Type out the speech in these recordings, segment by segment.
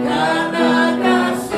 Karena kasih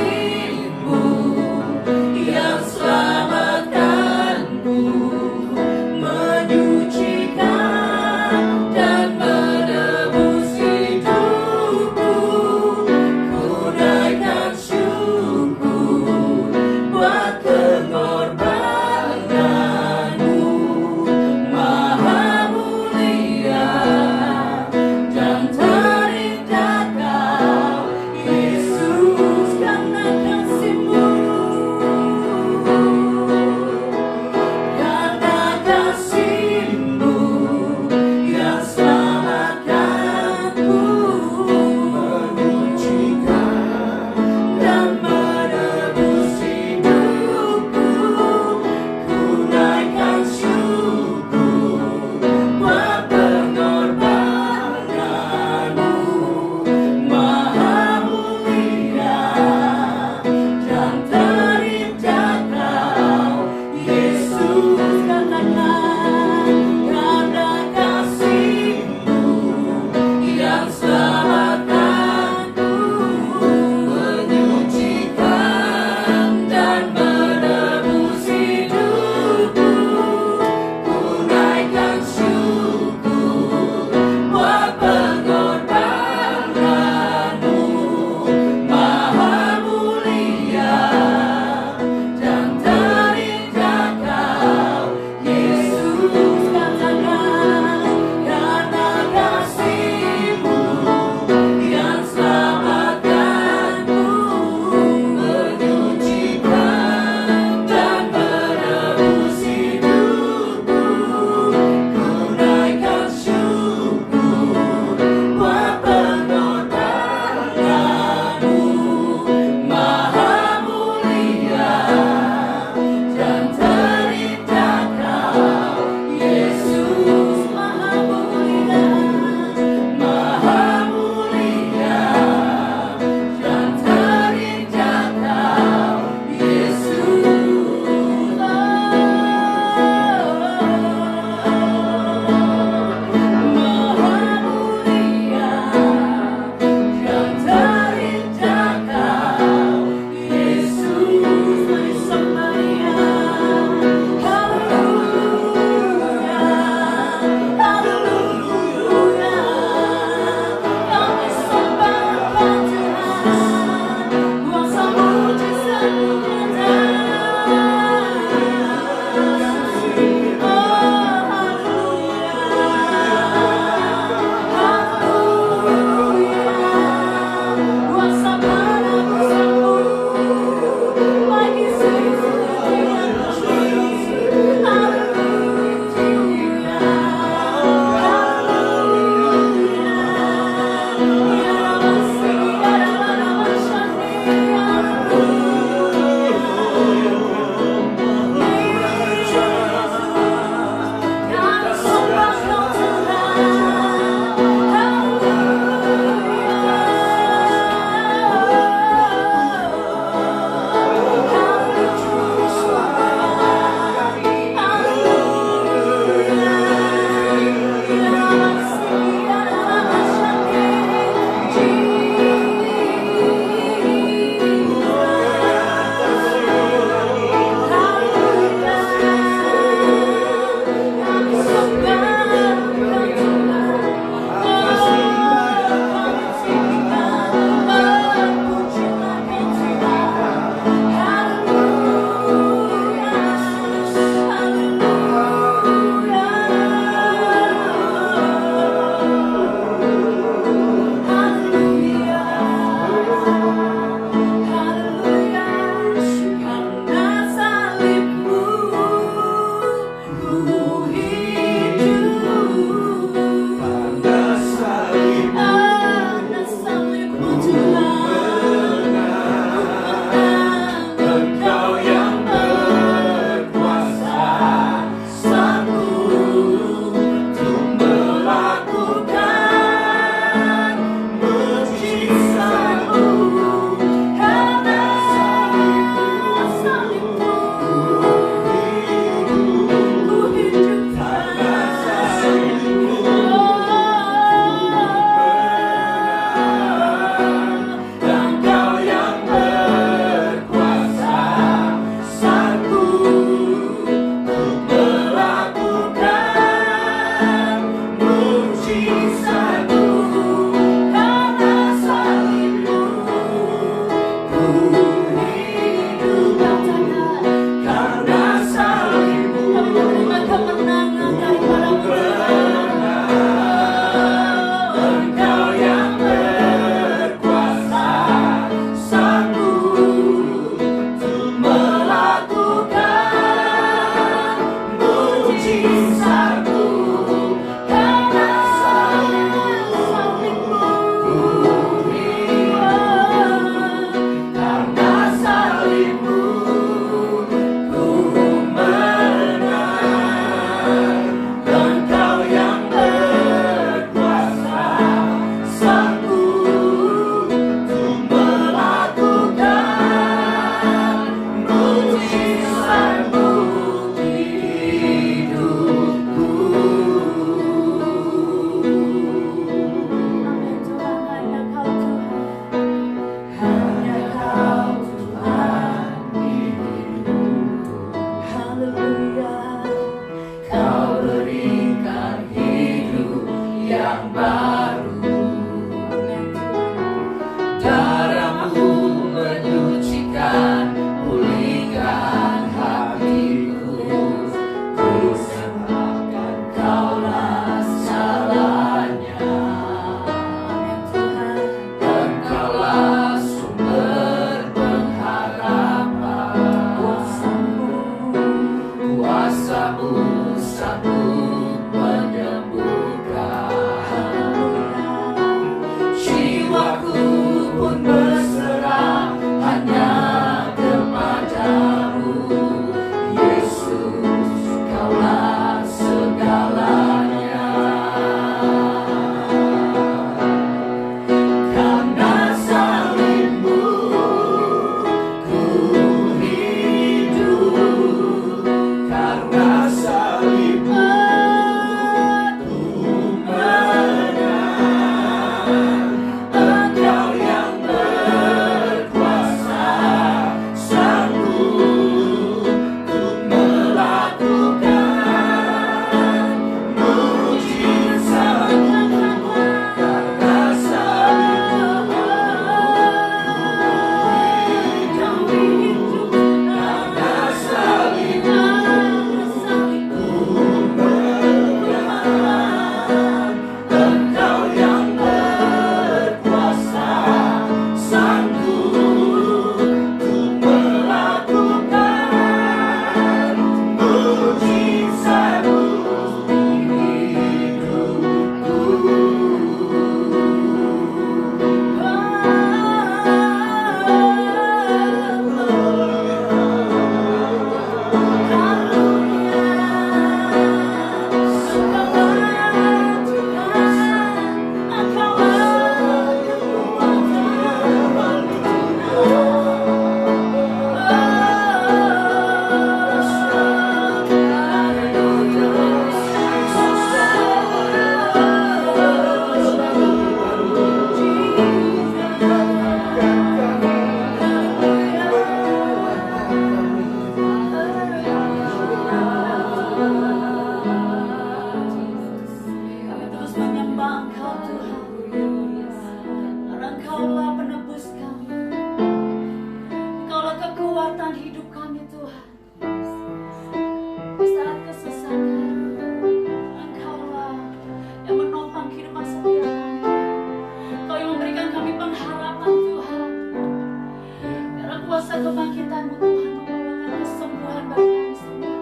kuasa kebangkitan-Mu Tuhan membawakan kesembuhan bagi kami semua.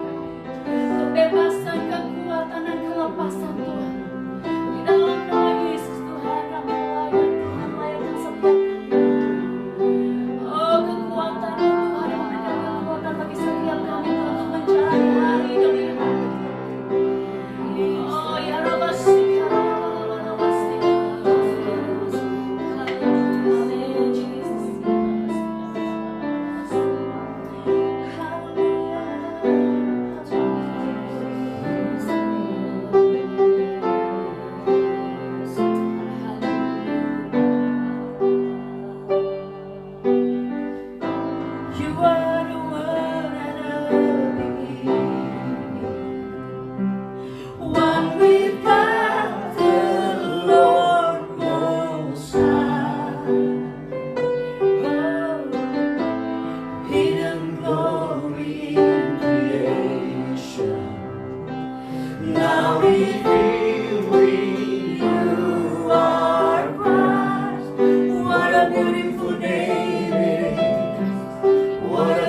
Kebebasan, kekuatan, dan kelepasan Tuhan. Di dalam nama Yesus Tuhan kami melayani Tuhan, melayani setiap kami. Oh kekuatan Tuhan yang memberikan kekuatan bagi setiap kami Tuhan untuk menjalani hari demi hari. Oh ya Rabbi. What a beautiful name it is. What a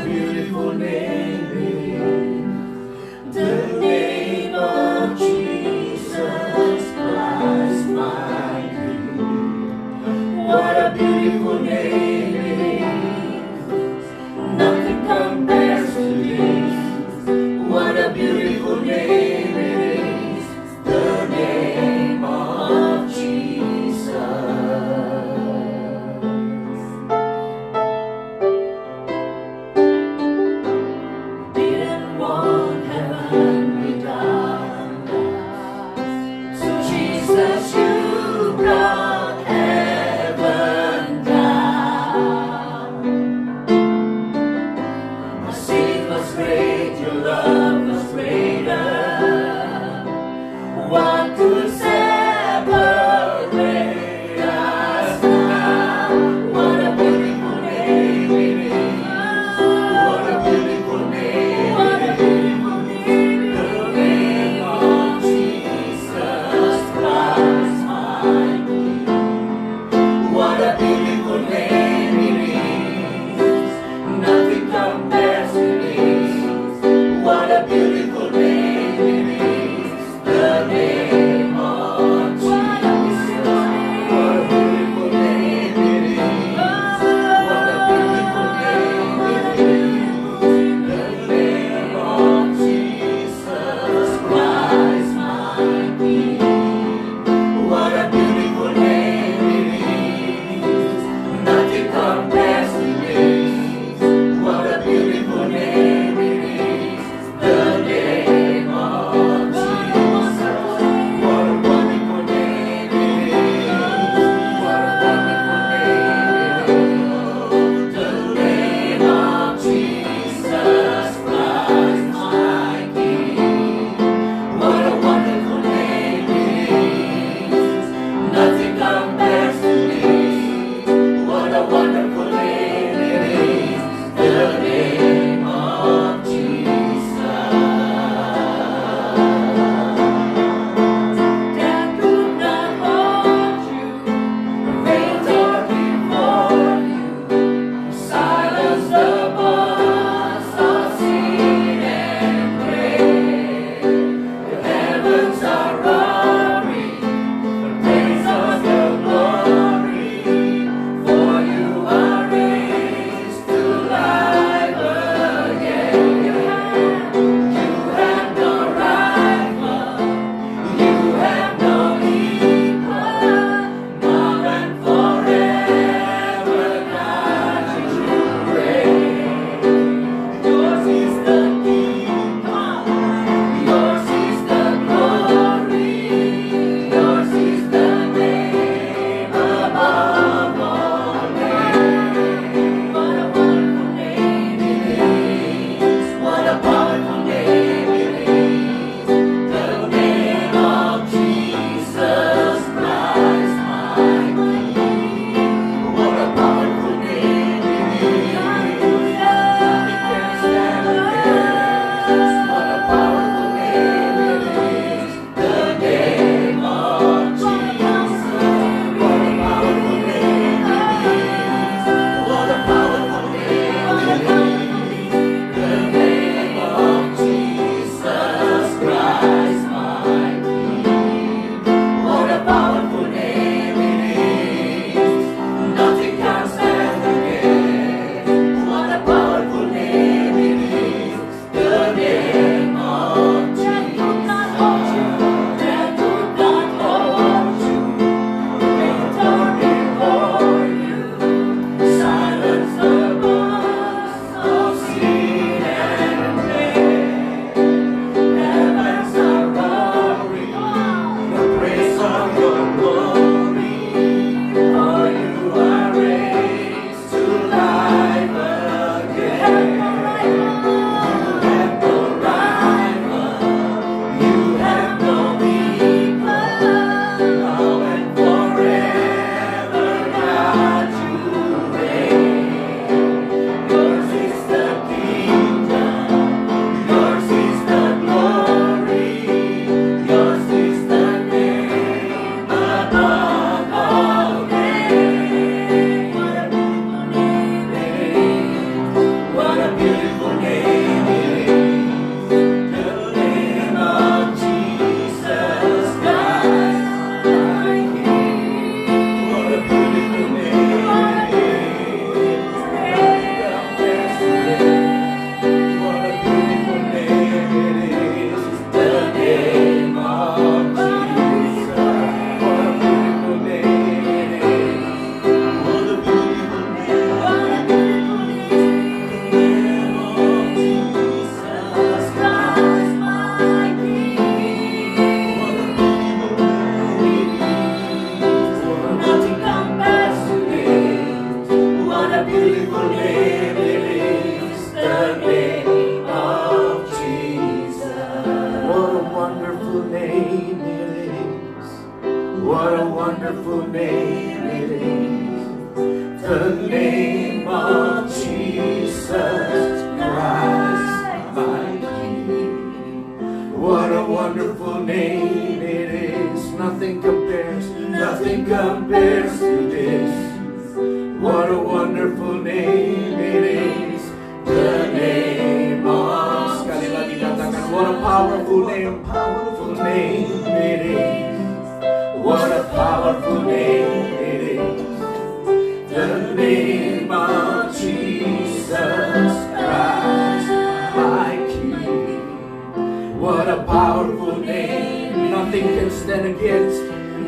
Nothing can stand against.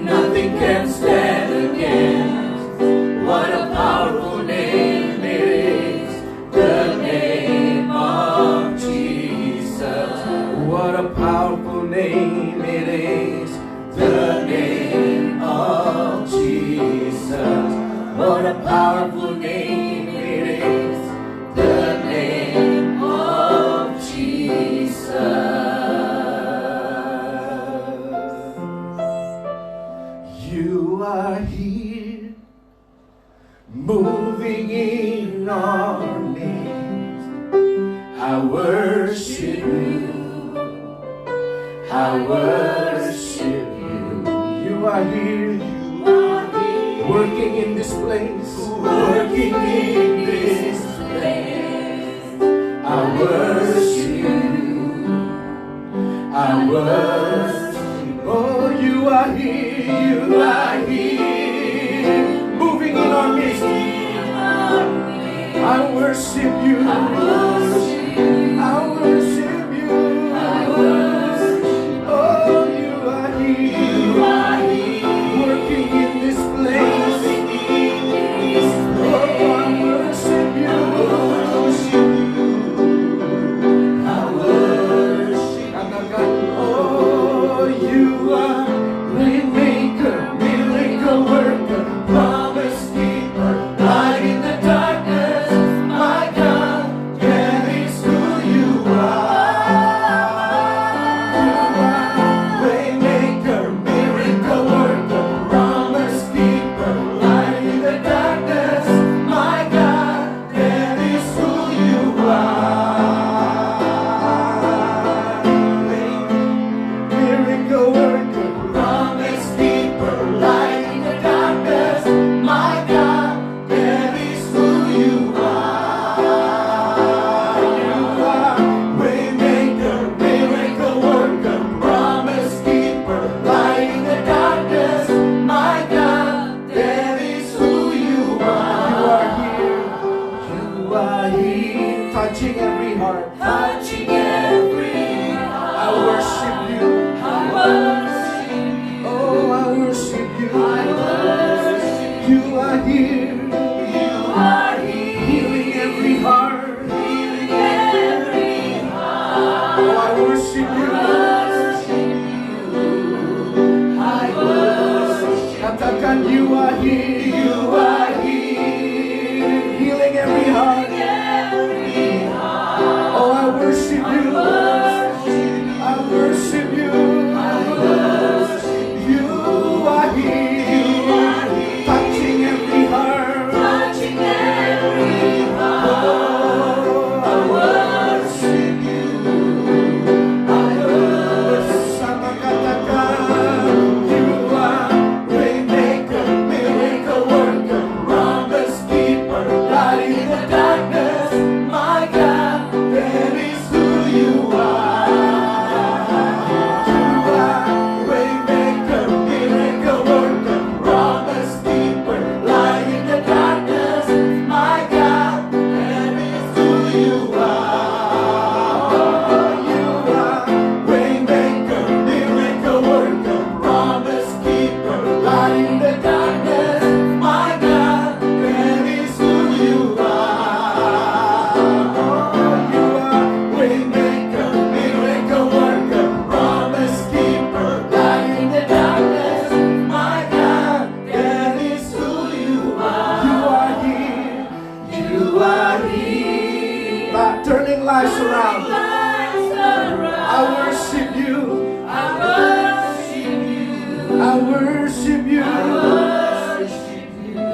Nothing can stand against. What a powerful name it is. The name of Jesus. What a powerful name it is. The name of Jesus. What a powerful name it is. The name of Jesus. You are here, moving in our midst. I worship you. I worship you. You are here, working in this place. Working in this place. I worship you. I worship. Oh, you are here. You are here, moving in our midst. I worship you. I worship you. I worship you. I worship. Oh, you are here. You are here, working in this place. Oh, I worship you. I worship. Oh, you are waymaker, miracle worker, promise keeper, light in the darkness. My God, that is who you are. Waymaker, miracle worker, promise keeper, light in the darkness. My God, that is who you are. Miracle worker, promise keeper, light in the darkness. My God, that is who you are. You are waymaker, miracle worker, promise keeper, light in the darkness. My God, that is who you are. You are here, touching every heart, touching every heart. I worship you. I worship you. Oh, I worship you. I worship you. You are here. You are here, healing every heart, healing every heart. Oh, I worship you. I worship you. I worship. Katakan you are here. You are here, healing every heart. Oh, I worship you. I worship you. You are here, touching every heart. Oh, I worship you. Sama katakan, you are waymaker, miracle worker, promise keeper, light in the darkness. My God, that is who you are. You are waymaker, miracle worker, promise keeper, light in the darkness. My God, that is who you are. You are waymaker, miracle worker, promise keeper, light in the darkness. My God, that is who you are. You are waymaker, miracle worker, promise keeper, light in the darkness. My God, that is who you are. You are here. You are here, turning lives around. I worship you. I worship you.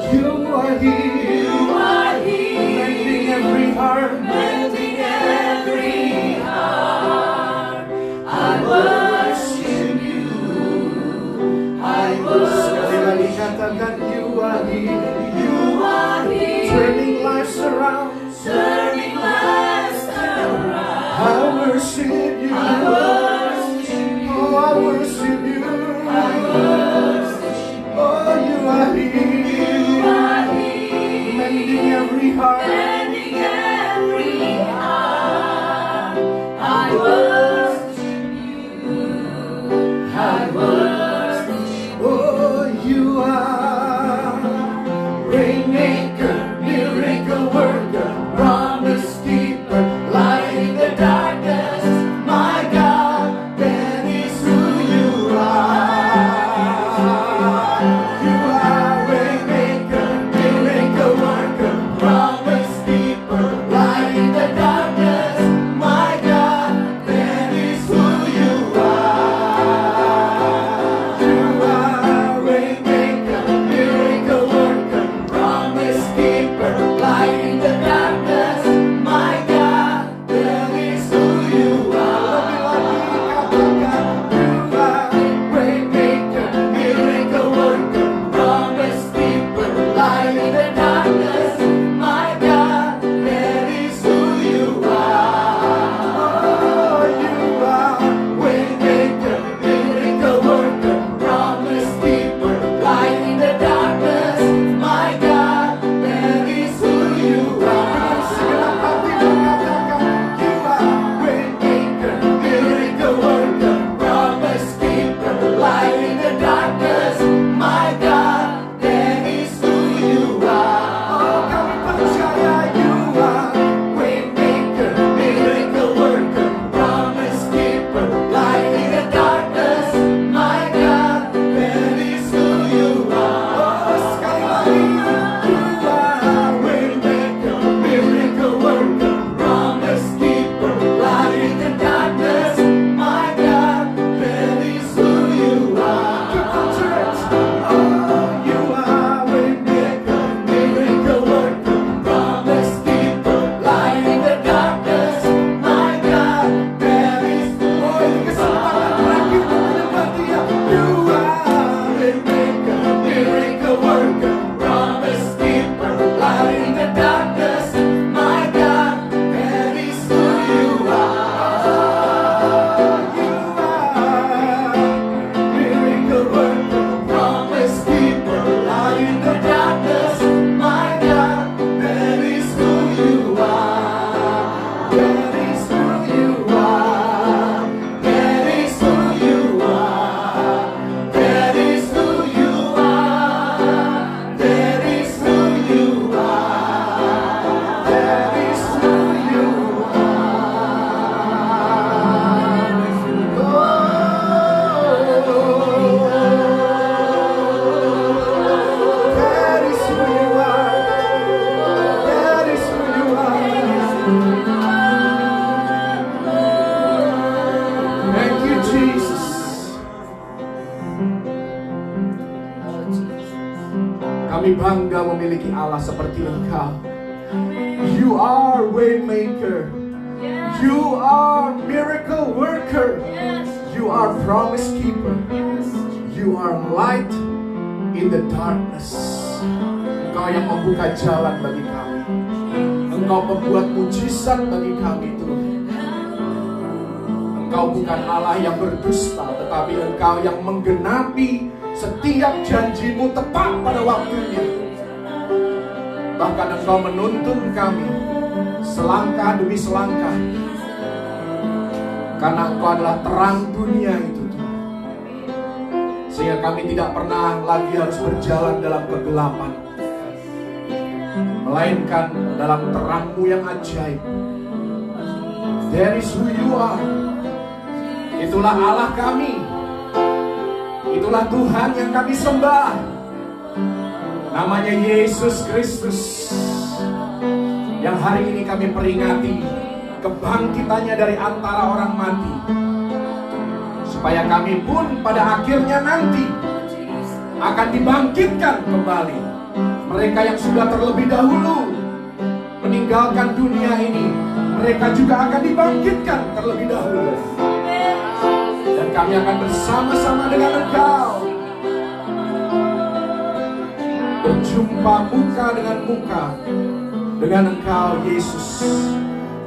You are here, mending every heart. I worship you. Sekali lagi katakan you are here. You are here, turning lives around. I worship you. Oh, I worship you. Oh, you are here, mending every heart. I worship you. I worship bangga memiliki Allah seperti Engkau. You are waymaker. Yes. You are miracle worker. Yes. You are promise keeper. Yes. You are light in the darkness. Engkau yang membuka jalan bagi kami. Engkau membuat mujizat bagi kami Tuhan. Engkau bukan Allah yang berdusta, tetapi Engkau yang menggenapi setiap janjimu tepat pada waktunya. Bahkan Engkau menuntun kami selangkah demi selangkah, karena Engkau adalah terang dunia itu Tuhan. Sehingga kami tidak pernah lagi harus berjalan dalam kegelapan, melainkan dalam terang-Mu yang ajaib. That is who you are. Itulah Allah kami. Itulah Tuhan yang kami sembah. Namanya Yesus Kristus, yang hari ini kami peringati kebangkitannya dari antara orang mati, supaya kami pun pada akhirnya nanti akan dibangkitkan kembali. Mereka yang sudah terlebih dahulu meninggalkan dunia ini, mereka juga akan dibangkitkan terlebih dahulu. Dan kami akan bersama-sama dengan Engkau, berjumpa muka dengan muka dengan Engkau Yesus,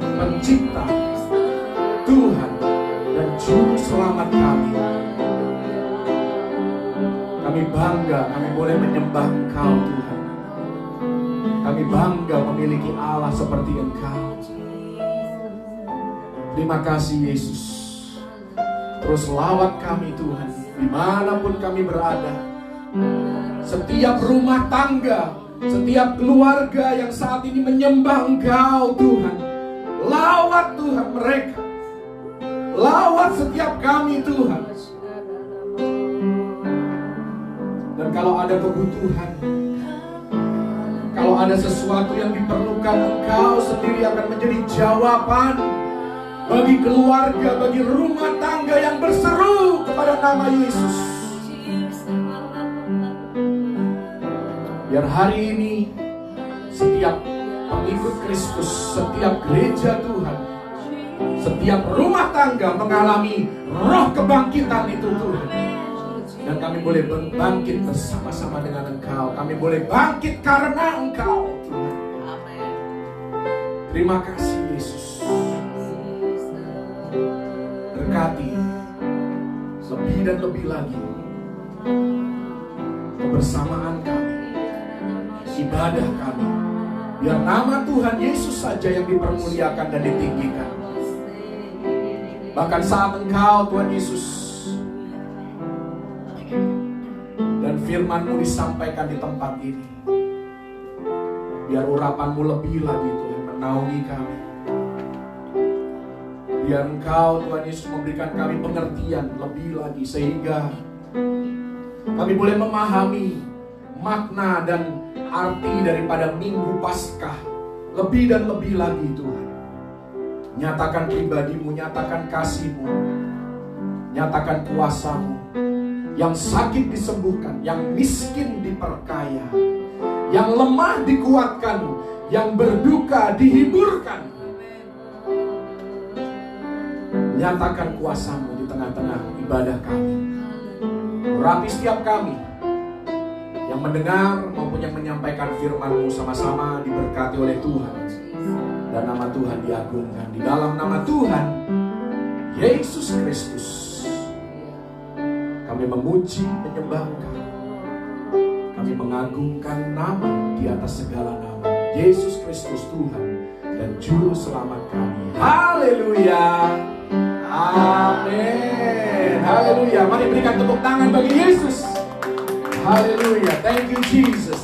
Pencipta, Tuhan, dan Juru Selamat kami. Kami bangga kami boleh menyembah Engkau Tuhan. Kami bangga memiliki Allah seperti Engkau. Terima kasih Yesus. Terus lawat kami Tuhan, dimanapun kami berada. Setiap rumah tangga, setiap keluarga yang saat ini menyembah Engkau Tuhan, lawat Tuhan mereka. Lawat setiap kami Tuhan. Dan kalau ada kebutuhan, kalau ada sesuatu yang diperlukan, Engkau sendiri akan menjadi jawaban bagi keluarga, bagi rumah tangga yang berseru kepada nama Yesus. Biar hari ini setiap pengikut Kristus, setiap gereja Tuhan, setiap rumah tangga mengalami roh kebangkitan itu Tuhan. Dan kami boleh bangkit bersama-sama dengan Engkau. Kami boleh bangkit karena Engkau Tuhan. Terima kasih Yesus. Berkati lebih dan lebih lagi kebersamaan kami, ibadah kami. Biar nama Tuhan Yesus saja yang dipermuliakan dan ditinggikan. Bahkan saat Engkau Tuhan Yesus dan firman-Mu disampaikan di tempat ini, biar urapan-Mu lebih lagi Tuhan menaungi kami. Biar Engkau Tuhan Yesus memberikan kami pengertian lebih lagi, sehingga kami boleh memahami makna dan arti daripada Minggu Paskah lebih dan lebih lagi Tuhan. Nyatakan pribadi-Mu, nyatakan kasih-Mu, nyatakan kuasa-Mu. Yang sakit disembuhkan, yang miskin diperkaya, yang lemah dikuatkan, yang berduka dihiburkan. Nyatakan kuasa-Mu di tengah-tengah ibadah kami. Urapi setiap kami yang mendengar maupun yang menyampaikan firman-Mu, sama-sama diberkati oleh Tuhan. Dan nama Tuhan diagungkan. Di dalam nama Tuhan Yesus Kristus kami memuji, menyembah Engkau. Kami mengagungkan nama di atas segala nama, Yesus Kristus Tuhan dan Juru Selamat kami. Haleluya. Amin. Haleluya. Mari berikan tepuk tangan bagi Yesus. Haleluya. Thank you Jesus.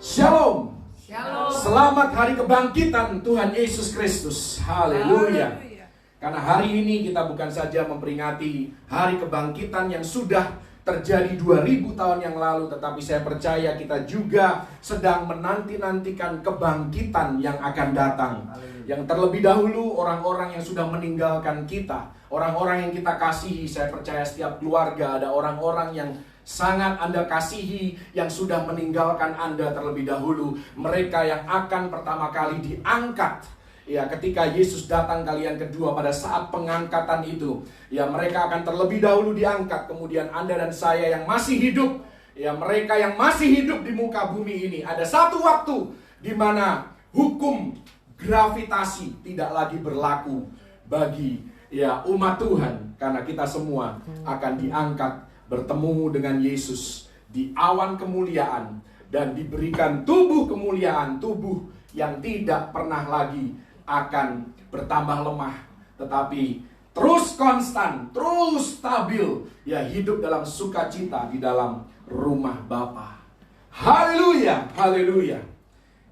Shalom. Shalom. Selamat hari kebangkitan Tuhan Yesus Kristus. Haleluya. Karena hari ini kita bukan saja memperingati hari kebangkitan yang sudah terjadi 2000 tahun yang lalu, tetapi saya percaya kita juga sedang menanti-nantikan kebangkitan yang akan datang. Yang terlebih dahulu orang-orang yang sudah meninggalkan kita, orang-orang yang kita kasihi. Saya percaya setiap keluarga ada orang-orang yang sangat Anda kasihi, yang sudah meninggalkan Anda terlebih dahulu. Mereka yang akan pertama kali diangkat, ya, ketika Yesus datang kali yang kedua pada saat pengangkatan itu, ya, mereka akan terlebih dahulu diangkat. Kemudian Anda dan saya yang masih hidup, ya, mereka yang masih hidup di muka bumi ini, ada satu waktu di mana hukum gravitasi tidak lagi berlaku bagi, ya, umat Tuhan, karena kita semua akan diangkat bertemu dengan Yesus di awan kemuliaan dan diberikan tubuh kemuliaan, tubuh yang tidak pernah lagi akan bertambah lemah, tetapi terus konstan, terus stabil, ya, hidup dalam sukacita di dalam rumah Bapa. Haleluya, haleluya.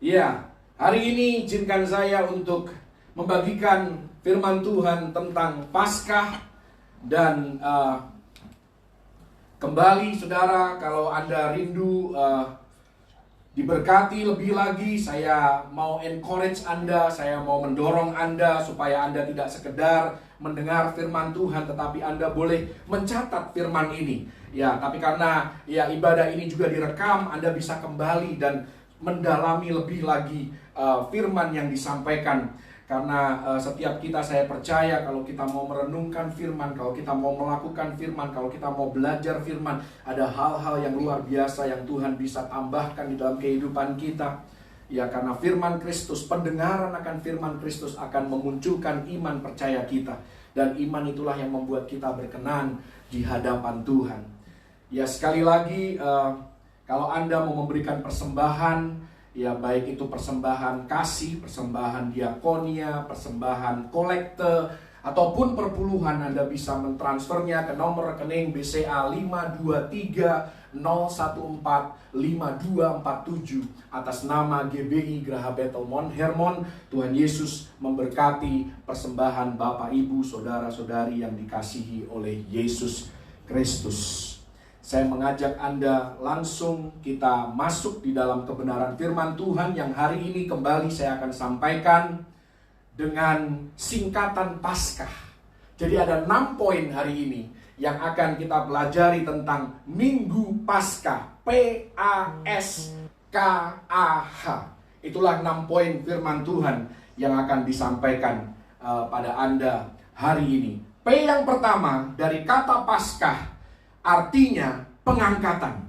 Ya, hari ini izinkan saya untuk membagikan firman Tuhan tentang Paskah. Dan kembali saudara, kalau Anda rindu diberkati lebih lagi, saya mau encourage Anda, saya mau mendorong Anda supaya Anda tidak sekedar mendengar firman Tuhan, tetapi Anda boleh mencatat firman ini. Ya, tapi karena, ya, ibadah ini juga direkam, Anda bisa kembali dan mendalami lebih lagi firman yang disampaikan. Karena setiap kita, saya percaya, kalau kita mau merenungkan firman, kalau kita mau melakukan firman, kalau kita mau belajar firman, ada hal-hal yang luar biasa yang Tuhan bisa tambahkan di dalam kehidupan kita. Ya, karena firman Kristus, pendengaran akan firman Kristus akan memunculkan iman percaya kita. Dan iman itulah yang membuat kita berkenan di hadapan Tuhan. Ya, sekali lagi, kalau Anda mau memberikan persembahan, ya, baik itu persembahan kasih, persembahan diakonia, persembahan kolekte, ataupun perpuluhan, Anda bisa mentransfernya ke nomor rekening BCA 523-014-5247 atas nama GBI Geraha Bethel Mount Hermon. Tuhan Yesus memberkati persembahan Bapak, Ibu, saudara-saudari yang dikasihi oleh Yesus Kristus. Saya mengajak Anda langsung kita masuk di dalam kebenaran firman Tuhan yang hari ini kembali saya akan sampaikan dengan singkatan Paskah. Jadi ada 6 poin hari ini yang akan kita pelajari tentang Minggu Paskah, P-A-S-K-A-H. Itulah 6 poin firman Tuhan yang akan disampaikan pada Anda hari ini. P yang pertama dari kata Paskah artinya pengangkatan.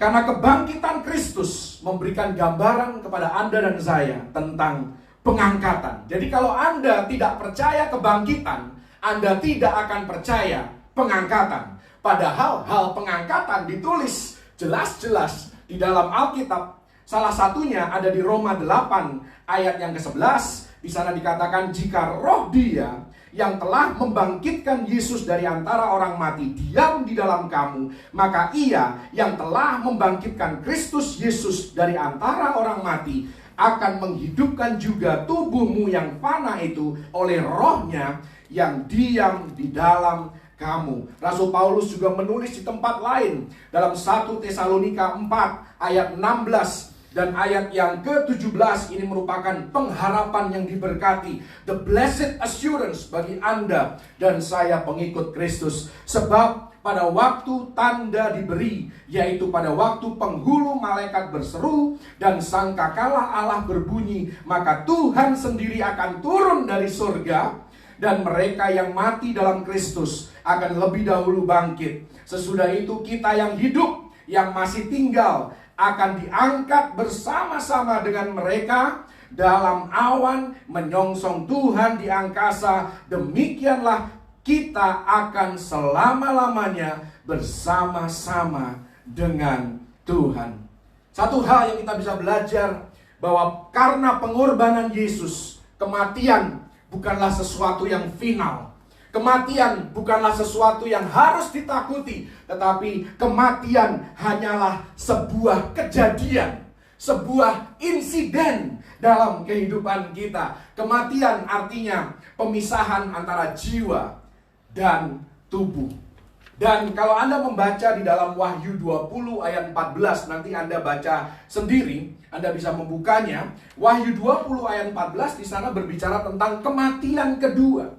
Karena kebangkitan Kristus memberikan gambaran kepada Anda dan saya tentang pengangkatan. Jadi kalau Anda tidak percaya kebangkitan, Anda tidak akan percaya pengangkatan. Padahal hal pengangkatan ditulis jelas-jelas di dalam Alkitab. Salah satunya ada di Roma 8 ayat yang ke-11. Di sana dikatakan, jika roh Dia yang telah membangkitkan Yesus dari antara orang mati diam di dalam kamu, maka Ia yang telah membangkitkan Kristus Yesus dari antara orang mati akan menghidupkan juga tubuhmu yang fana itu oleh rohnya yang diam di dalam kamu. Rasul Paulus juga menulis di tempat lain dalam 1 Tesalonika 4 ayat 16 dan ayat yang ke-17. Ini merupakan pengharapan yang diberkati, the blessed assurance bagi Anda dan saya pengikut Kristus. Sebab pada waktu tanda diberi, yaitu pada waktu penghulu malaikat berseru dan sangkakala Allah berbunyi, maka Tuhan sendiri akan turun dari surga, dan mereka yang mati dalam Kristus akan lebih dahulu bangkit. Sesudah itu kita yang hidup, yang masih tinggal, akan diangkat bersama-sama dengan mereka dalam awan menyongsong Tuhan di angkasa. Demikianlah kita akan selama-lamanya bersama-sama dengan Tuhan. Satu hal yang kita bisa belajar, bahwa karena pengorbanan Yesus, kematian bukanlah sesuatu yang final. Kematian bukanlah sesuatu yang harus ditakuti, tetapi kematian hanyalah sebuah kejadian, sebuah insiden dalam kehidupan kita. Kematian artinya pemisahan antara jiwa dan tubuh. Dan kalau Anda membaca di dalam Wahyu 20 ayat 14, nanti Anda baca sendiri, Anda bisa membukanya. Wahyu 20 ayat 14 di sana berbicara tentang kematian kedua.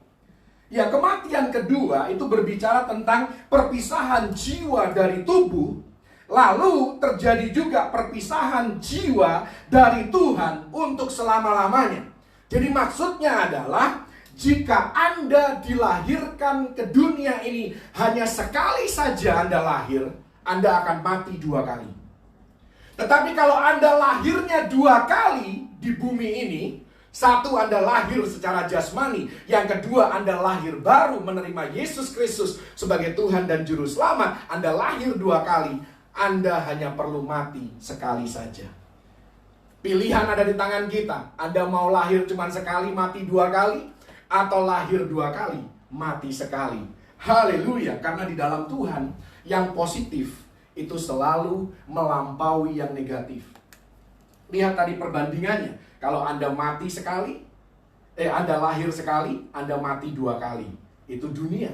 Ya, kematian kedua itu berbicara tentang perpisahan jiwa dari tubuh. Lalu terjadi juga perpisahan jiwa dari Tuhan untuk selama-lamanya. Jadi maksudnya adalah jika Anda dilahirkan ke dunia ini hanya sekali saja Anda lahir, Anda akan mati 2 kali. Tetapi kalau Anda lahirnya 2 kali di bumi ini, satu, Anda lahir secara jasmani. Yang kedua, Anda lahir baru menerima Yesus Kristus sebagai Tuhan dan Juru Selamat. Anda lahir 2 kali. Anda hanya perlu mati sekali saja. Pilihan ada di tangan kita. Anda mau lahir cuma sekali, mati 2 kali, atau lahir 2 kali, mati sekali. Haleluya. Karena di dalam Tuhan, yang positif itu selalu melampaui yang negatif. Lihat tadi perbandingannya. Kalau Anda mati sekali, Anda lahir sekali, Anda mati 2 kali. Itu dunia.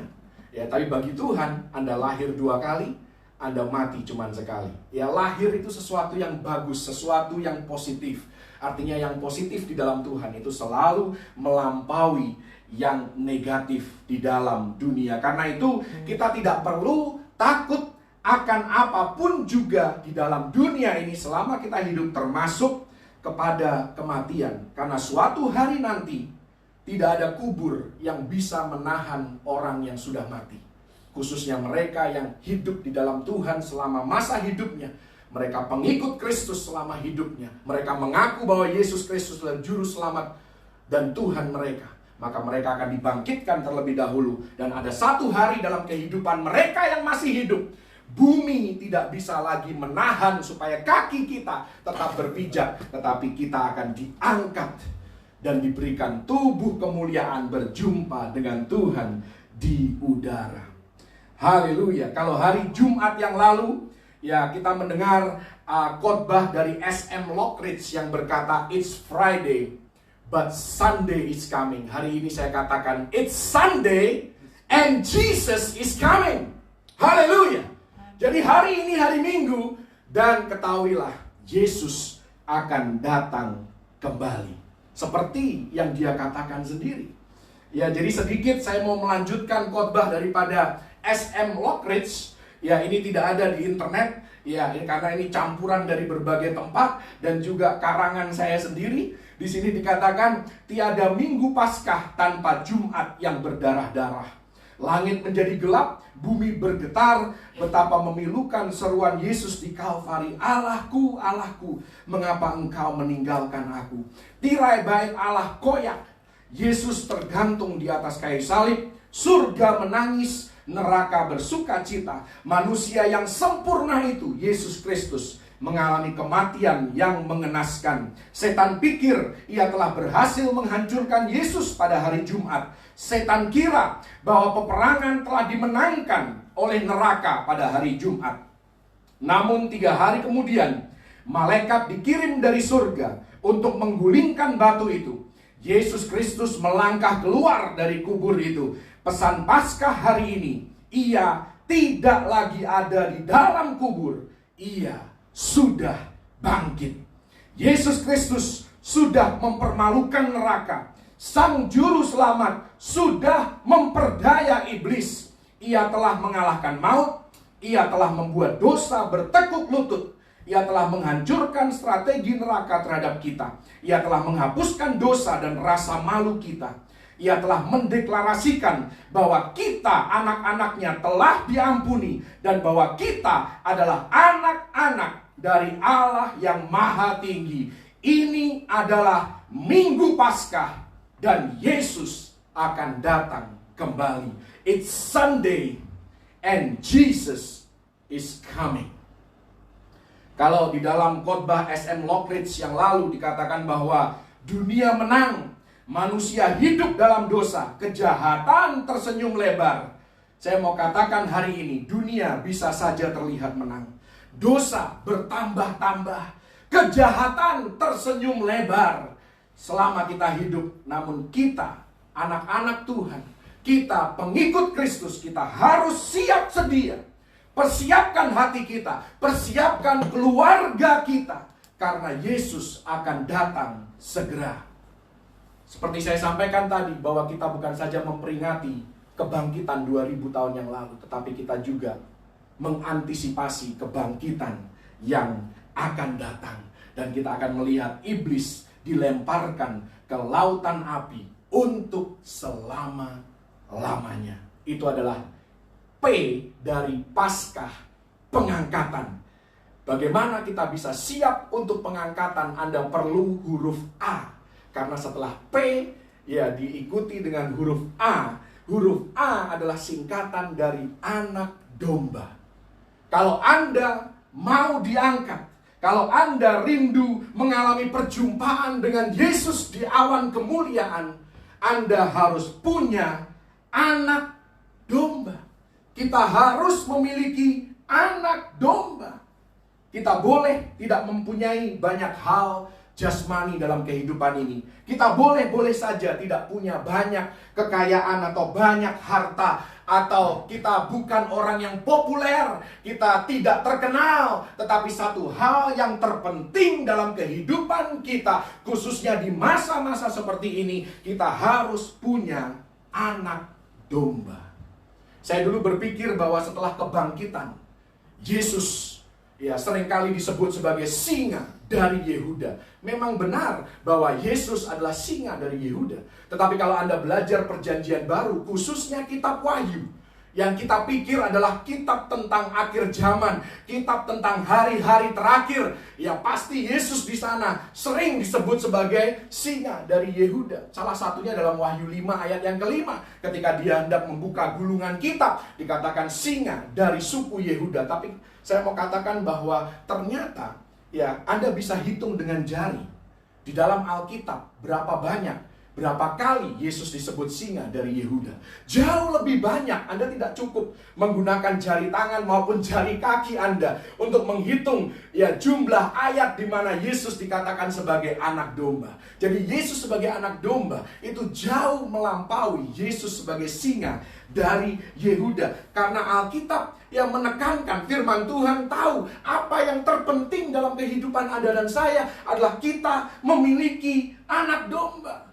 Ya, tapi bagi Tuhan, Anda lahir 2 kali, Anda mati cuma sekali. Ya, lahir itu sesuatu yang bagus, sesuatu yang positif. Artinya yang positif di dalam Tuhan itu selalu melampaui yang negatif di dalam dunia. Karena itu kita tidak perlu takut akan apapun juga di dalam dunia ini selama kita hidup, termasuk kepada kematian. Karena suatu hari nanti tidak ada kubur yang bisa menahan orang yang sudah mati. Khususnya mereka yang hidup di dalam Tuhan selama masa hidupnya. Mereka pengikut Kristus selama hidupnya. Mereka mengaku bahwa Yesus Kristus adalah Juru Selamat dan Tuhan mereka. Maka mereka akan dibangkitkan terlebih dahulu. Dan ada satu hari dalam kehidupan mereka yang masih hidup, bumi tidak bisa lagi menahan supaya kaki kita tetap berpijak. Tetapi kita akan diangkat dan diberikan tubuh kemuliaan berjumpa dengan Tuhan di udara. Haleluya. Kalau hari Jumat yang lalu, ya kita mendengar khotbah dari S.M. Lockridge yang berkata, "It's Friday, but Sunday is coming." Hari ini saya katakan, "It's Sunday and Jesus is coming." Haleluya. Jadi hari ini hari Minggu, dan ketahuilah Yesus akan datang kembali. Seperti yang dia katakan sendiri. Ya, jadi sedikit saya mau melanjutkan khotbah daripada S.M. Lockridge. Ya, ini tidak ada di internet. Ya, karena ini campuran dari berbagai tempat dan juga karangan saya sendiri. Di sini dikatakan, tiada minggu Paskah tanpa Jumat yang berdarah-darah. Langit menjadi gelap, bumi bergetar, betapa memilukan seruan Yesus di Kalvari. "Allahku, Allahku, mengapa engkau meninggalkan aku?" Tirai bait Allah koyak. Yesus tergantung di atas kayu salib. Surga menangis, neraka bersuka cita. Manusia yang sempurna itu, Yesus Kristus, mengalami kematian yang mengenaskan. Setan pikir ia telah berhasil menghancurkan Yesus pada hari Jumat. Setan kira bahwa peperangan telah dimenangkan oleh neraka pada hari Jumat. Namun 3 hari kemudian, malaikat dikirim dari surga untuk menggulingkan batu itu. Yesus Kristus melangkah keluar dari kubur itu. Pesan Paskah hari ini, ia tidak lagi ada di dalam kubur. Ia sudah bangkit. Yesus Kristus sudah mempermalukan neraka. Sang Juru Selamat sudah memperdaya iblis. Ia telah mengalahkan maut. Ia telah membuat dosa bertekuk lutut. Ia telah menghancurkan strategi neraka terhadap kita. Ia telah menghapuskan dosa dan rasa malu kita. Ia telah mendeklarasikan bahwa kita anak-anaknya telah diampuni. Dan bahwa kita adalah anak-anak dari Allah yang maha tinggi. Ini adalah Minggu Paskah. Dan Yesus akan datang kembali. It's Sunday and Jesus is coming. Kalau di dalam khotbah S.M. Lockridge yang lalu dikatakan bahwa dunia menang, manusia hidup dalam dosa, kejahatan tersenyum lebar. Saya mau katakan hari ini, dunia bisa saja terlihat menang. Dosa bertambah-tambah, kejahatan tersenyum lebar selama kita hidup. Namun kita, anak-anak Tuhan, kita pengikut Kristus, kita harus siap sedia. Persiapkan hati kita, persiapkan keluarga kita, karena Yesus akan datang segera. Seperti saya sampaikan tadi, bahwa kita bukan saja memperingati kebangkitan 2000 tahun yang lalu, tetapi kita juga mengantisipasi kebangkitan yang akan datang. Dan kita akan melihat iblis dilemparkan ke lautan api untuk selama-lamanya. Itu adalah P dari Paskah, pengangkatan. Bagaimana kita bisa siap untuk pengangkatan? Anda perlu huruf A. Karena setelah P, ya diikuti dengan huruf A. Huruf A adalah singkatan dari anak domba. Kalau Anda mau diangkat, kalau Anda rindu mengalami perjumpaan dengan Yesus di awan kemuliaan, Anda harus punya anak domba. Kita harus memiliki anak domba. Kita boleh tidak mempunyai banyak hal jasmani dalam kehidupan ini. Kita boleh saja tidak punya banyak kekayaan atau banyak harta, atau kita bukan orang yang populer, kita tidak terkenal. Tetapi satu hal yang terpenting dalam kehidupan kita, khususnya di masa-masa seperti ini, kita harus punya anak domba. Saya dulu berpikir bahwa setelah kebangkitan, Yesus seringkali disebut sebagai singa dari Yehuda. Memang benar bahwa Yesus adalah singa dari Yehuda. Tetapi kalau Anda belajar perjanjian baru, khususnya kitab Wahyu, yang kita pikir adalah kitab tentang akhir zaman, kitab tentang hari-hari terakhir, ya pasti Yesus di sana sering disebut sebagai singa dari Yehuda. Salah satunya dalam Wahyu 5 ayat yang kelima, ketika dia hendak membuka gulungan kitab, dikatakan singa dari suku Yehuda. Tapi saya mau katakan bahwa ternyata Anda bisa hitung dengan jari di dalam Alkitab berapa kali Yesus disebut singa dari Yehuda. Jauh lebih banyak. Anda tidak cukup menggunakan jari tangan maupun jari kaki Anda untuk menghitung jumlah ayat di mana Yesus dikatakan sebagai anak domba. Jadi Yesus sebagai anak domba itu jauh melampaui Yesus sebagai singa dari Yehuda. Karena Alkitab yang menekankan, firman Tuhan tahu apa yang terpenting dalam kehidupan Anda dan saya adalah kita memiliki anak domba.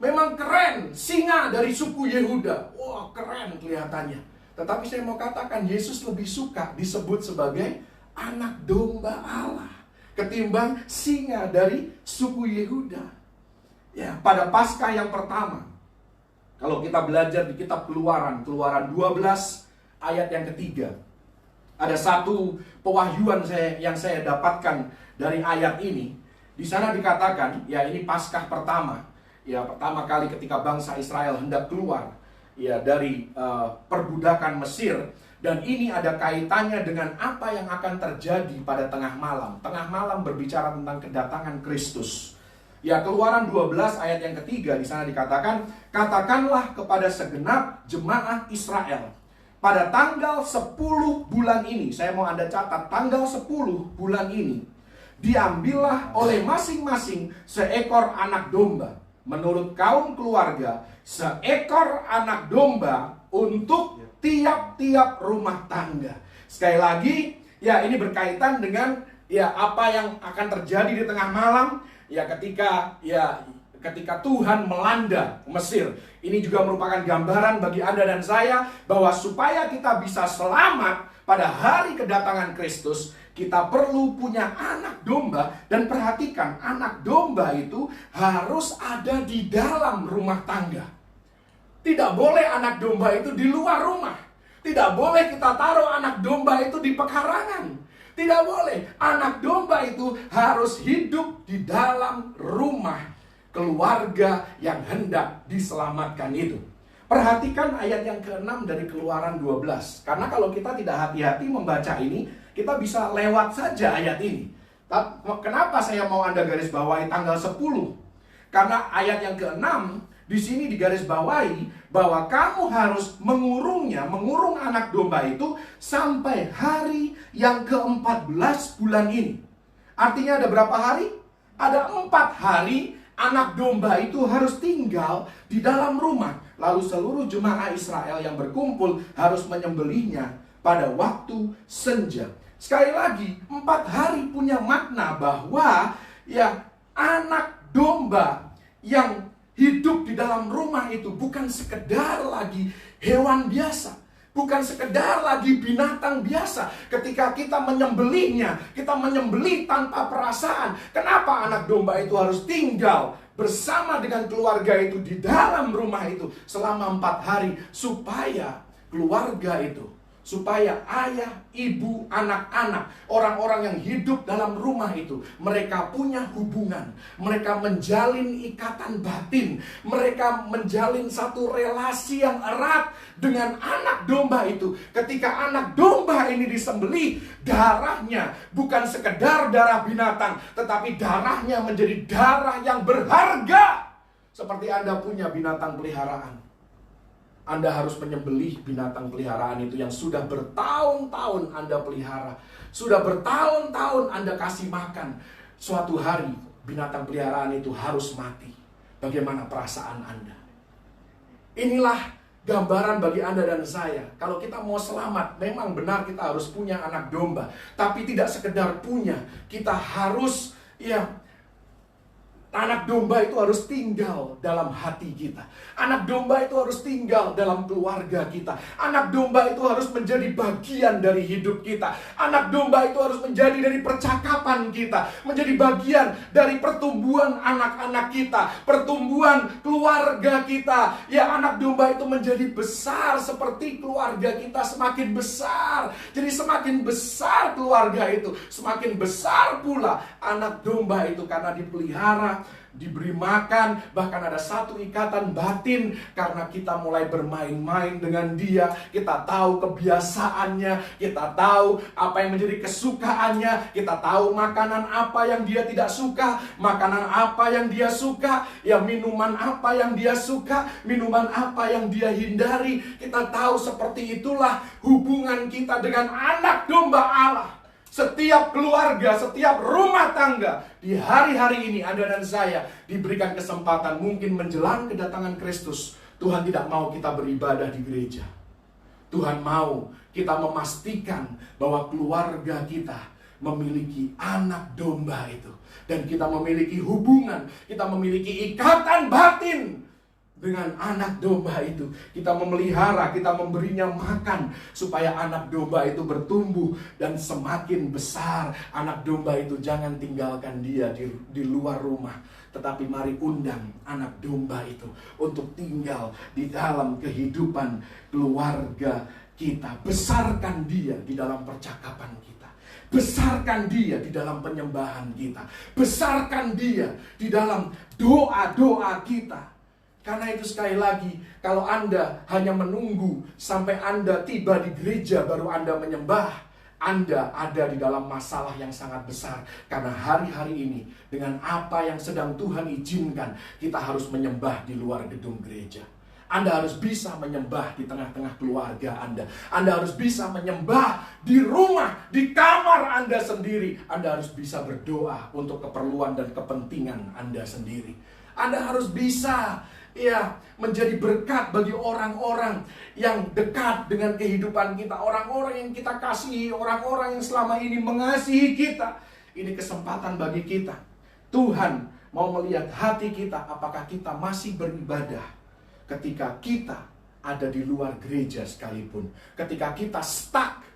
Memang keren, singa dari suku Yehuda. Wah, keren kelihatannya. Tetapi saya mau katakan, Yesus lebih suka disebut sebagai anak domba Allah ketimbang singa dari suku Yehuda. Pada Paskah yang pertama, kalau kita belajar di kitab Keluaran 12 ayat yang ketiga, ada satu pewahyuan yang saya dapatkan dari ayat ini. Di sana dikatakan, ini Paskah pertama. Pertama kali ketika bangsa Israel hendak keluar dari perbudakan Mesir. Dan ini ada kaitannya dengan apa yang akan terjadi pada tengah malam. Tengah malam berbicara tentang kedatangan Kristus. Keluaran 12 ayat yang ketiga, di sana dikatakan, katakanlah kepada segenap jemaah Israel, pada tanggal 10 bulan ini, saya mau Anda catat, tanggal 10 bulan ini, diambillah oleh masing-masing seekor anak domba. Menurut kaum keluarga, seekor anak domba untuk tiap-tiap rumah tangga. Sekali lagi, ini berkaitan dengan apa yang akan terjadi di tengah malam, ketika Tuhan melanda Mesir. Ini juga merupakan gambaran bagi Anda dan saya bahwa supaya kita bisa selamat pada hari kedatangan Kristus, kita perlu punya anak domba. Dan perhatikan, anak domba itu harus ada di dalam rumah tangga. Tidak boleh anak domba itu di luar rumah. Tidak boleh kita taruh anak domba itu di pekarangan. Tidak boleh. Anak domba itu harus hidup di dalam rumah keluarga yang hendak diselamatkan itu. Perhatikan ayat yang ke-6 dari Keluaran 12. Karena kalau kita tidak hati-hati membaca ini, kita bisa lewat saja ayat ini. Kenapa saya mau Anda garis bawahi tanggal 10? Karena ayat yang ke-6 di sini digaris bawahi bahwa kamu harus mengurung anak domba itu sampai hari yang ke-14 bulan ini. Artinya ada berapa hari? Ada 4 hari anak domba itu harus tinggal di dalam rumah. Lalu seluruh jemaah Israel yang berkumpul harus menyembelihnya pada waktu senja. Sekali lagi, 4 hari punya makna bahwa anak domba yang hidup di dalam rumah itu bukan sekedar lagi hewan biasa, bukan sekedar lagi binatang biasa. Ketika kita menyembelihnya, kita menyembelih tanpa perasaan. Kenapa anak domba itu harus tinggal bersama dengan keluarga itu di dalam rumah itu selama 4 hari? Supaya keluarga itu, supaya ayah, ibu, anak-anak, orang-orang yang hidup dalam rumah itu, mereka punya hubungan, mereka menjalin ikatan batin, mereka menjalin satu relasi yang erat dengan anak domba itu. Ketika anak domba ini disembelih, darahnya bukan sekedar darah binatang, tetapi darahnya menjadi darah yang berharga. Seperti Anda punya binatang peliharaan, Anda harus menyembelih binatang peliharaan itu yang sudah bertahun-tahun Anda pelihara, sudah bertahun-tahun Anda kasih makan. Suatu hari binatang peliharaan itu harus mati. Bagaimana perasaan Anda? Inilah gambaran bagi Anda dan saya. Kalau kita mau selamat, memang benar kita harus punya anak domba. Tapi tidak sekedar punya, kita harus anak domba itu harus tinggal dalam hati kita. Anak domba itu harus tinggal dalam keluarga kita. Anak domba itu harus menjadi bagian dari hidup kita. Anak domba itu harus menjadi dari percakapan kita, menjadi bagian dari pertumbuhan anak-anak kita, pertumbuhan keluarga kita. Ya, anak domba itu menjadi besar seperti keluarga kita semakin besar. Jadi semakin besar keluarga itu, semakin besar pula anak domba itu karena dipelihara, diberi makan, bahkan ada satu ikatan batin karena kita mulai bermain-main dengan dia. Kita tahu kebiasaannya, kita tahu apa yang menjadi kesukaannya, kita tahu makanan apa yang dia tidak suka, makanan apa yang dia suka, ya minuman apa yang dia suka, minuman apa yang dia hindari. Kita tahu seperti itulah hubungan kita dengan anak domba Allah. Setiap keluarga, setiap rumah tangga di hari-hari ini, Anda dan saya diberikan kesempatan mungkin menjelang kedatangan Kristus. Tuhan tidak mau kita beribadah di gereja. Tuhan mau kita memastikan bahwa keluarga kita memiliki anak domba itu. Dan kita memiliki hubungan, kita memiliki ikatan batin dengan anak domba itu. Kita memelihara, kita memberinya makan supaya anak domba itu bertumbuh dan semakin besar. Anak domba itu jangan tinggalkan dia di luar rumah, tetapi mari undang anak domba itu untuk tinggal di dalam kehidupan keluarga kita. Besarkan dia di dalam percakapan kita, besarkan dia di dalam penyembahan kita, besarkan dia di dalam doa-doa kita. Karena itu sekali lagi, kalau Anda hanya menunggu sampai Anda tiba di gereja baru Anda menyembah, Anda ada di dalam masalah yang sangat besar. Karena hari-hari ini dengan apa yang sedang Tuhan izinkan, kita harus menyembah di luar gedung gereja. Anda harus bisa menyembah di tengah-tengah keluarga Anda. Anda harus bisa menyembah di rumah, di kamar Anda sendiri. Anda harus bisa berdoa untuk keperluan dan kepentingan Anda sendiri. Anda harus bisa menjadi berkat bagi orang-orang yang dekat dengan kehidupan kita, orang-orang yang kita kasihi, orang-orang yang selama ini mengasihi kita. Ini kesempatan bagi kita. Tuhan mau melihat hati kita, apakah kita masih beribadah ketika kita ada di luar gereja sekalipun. Ketika kita stuck,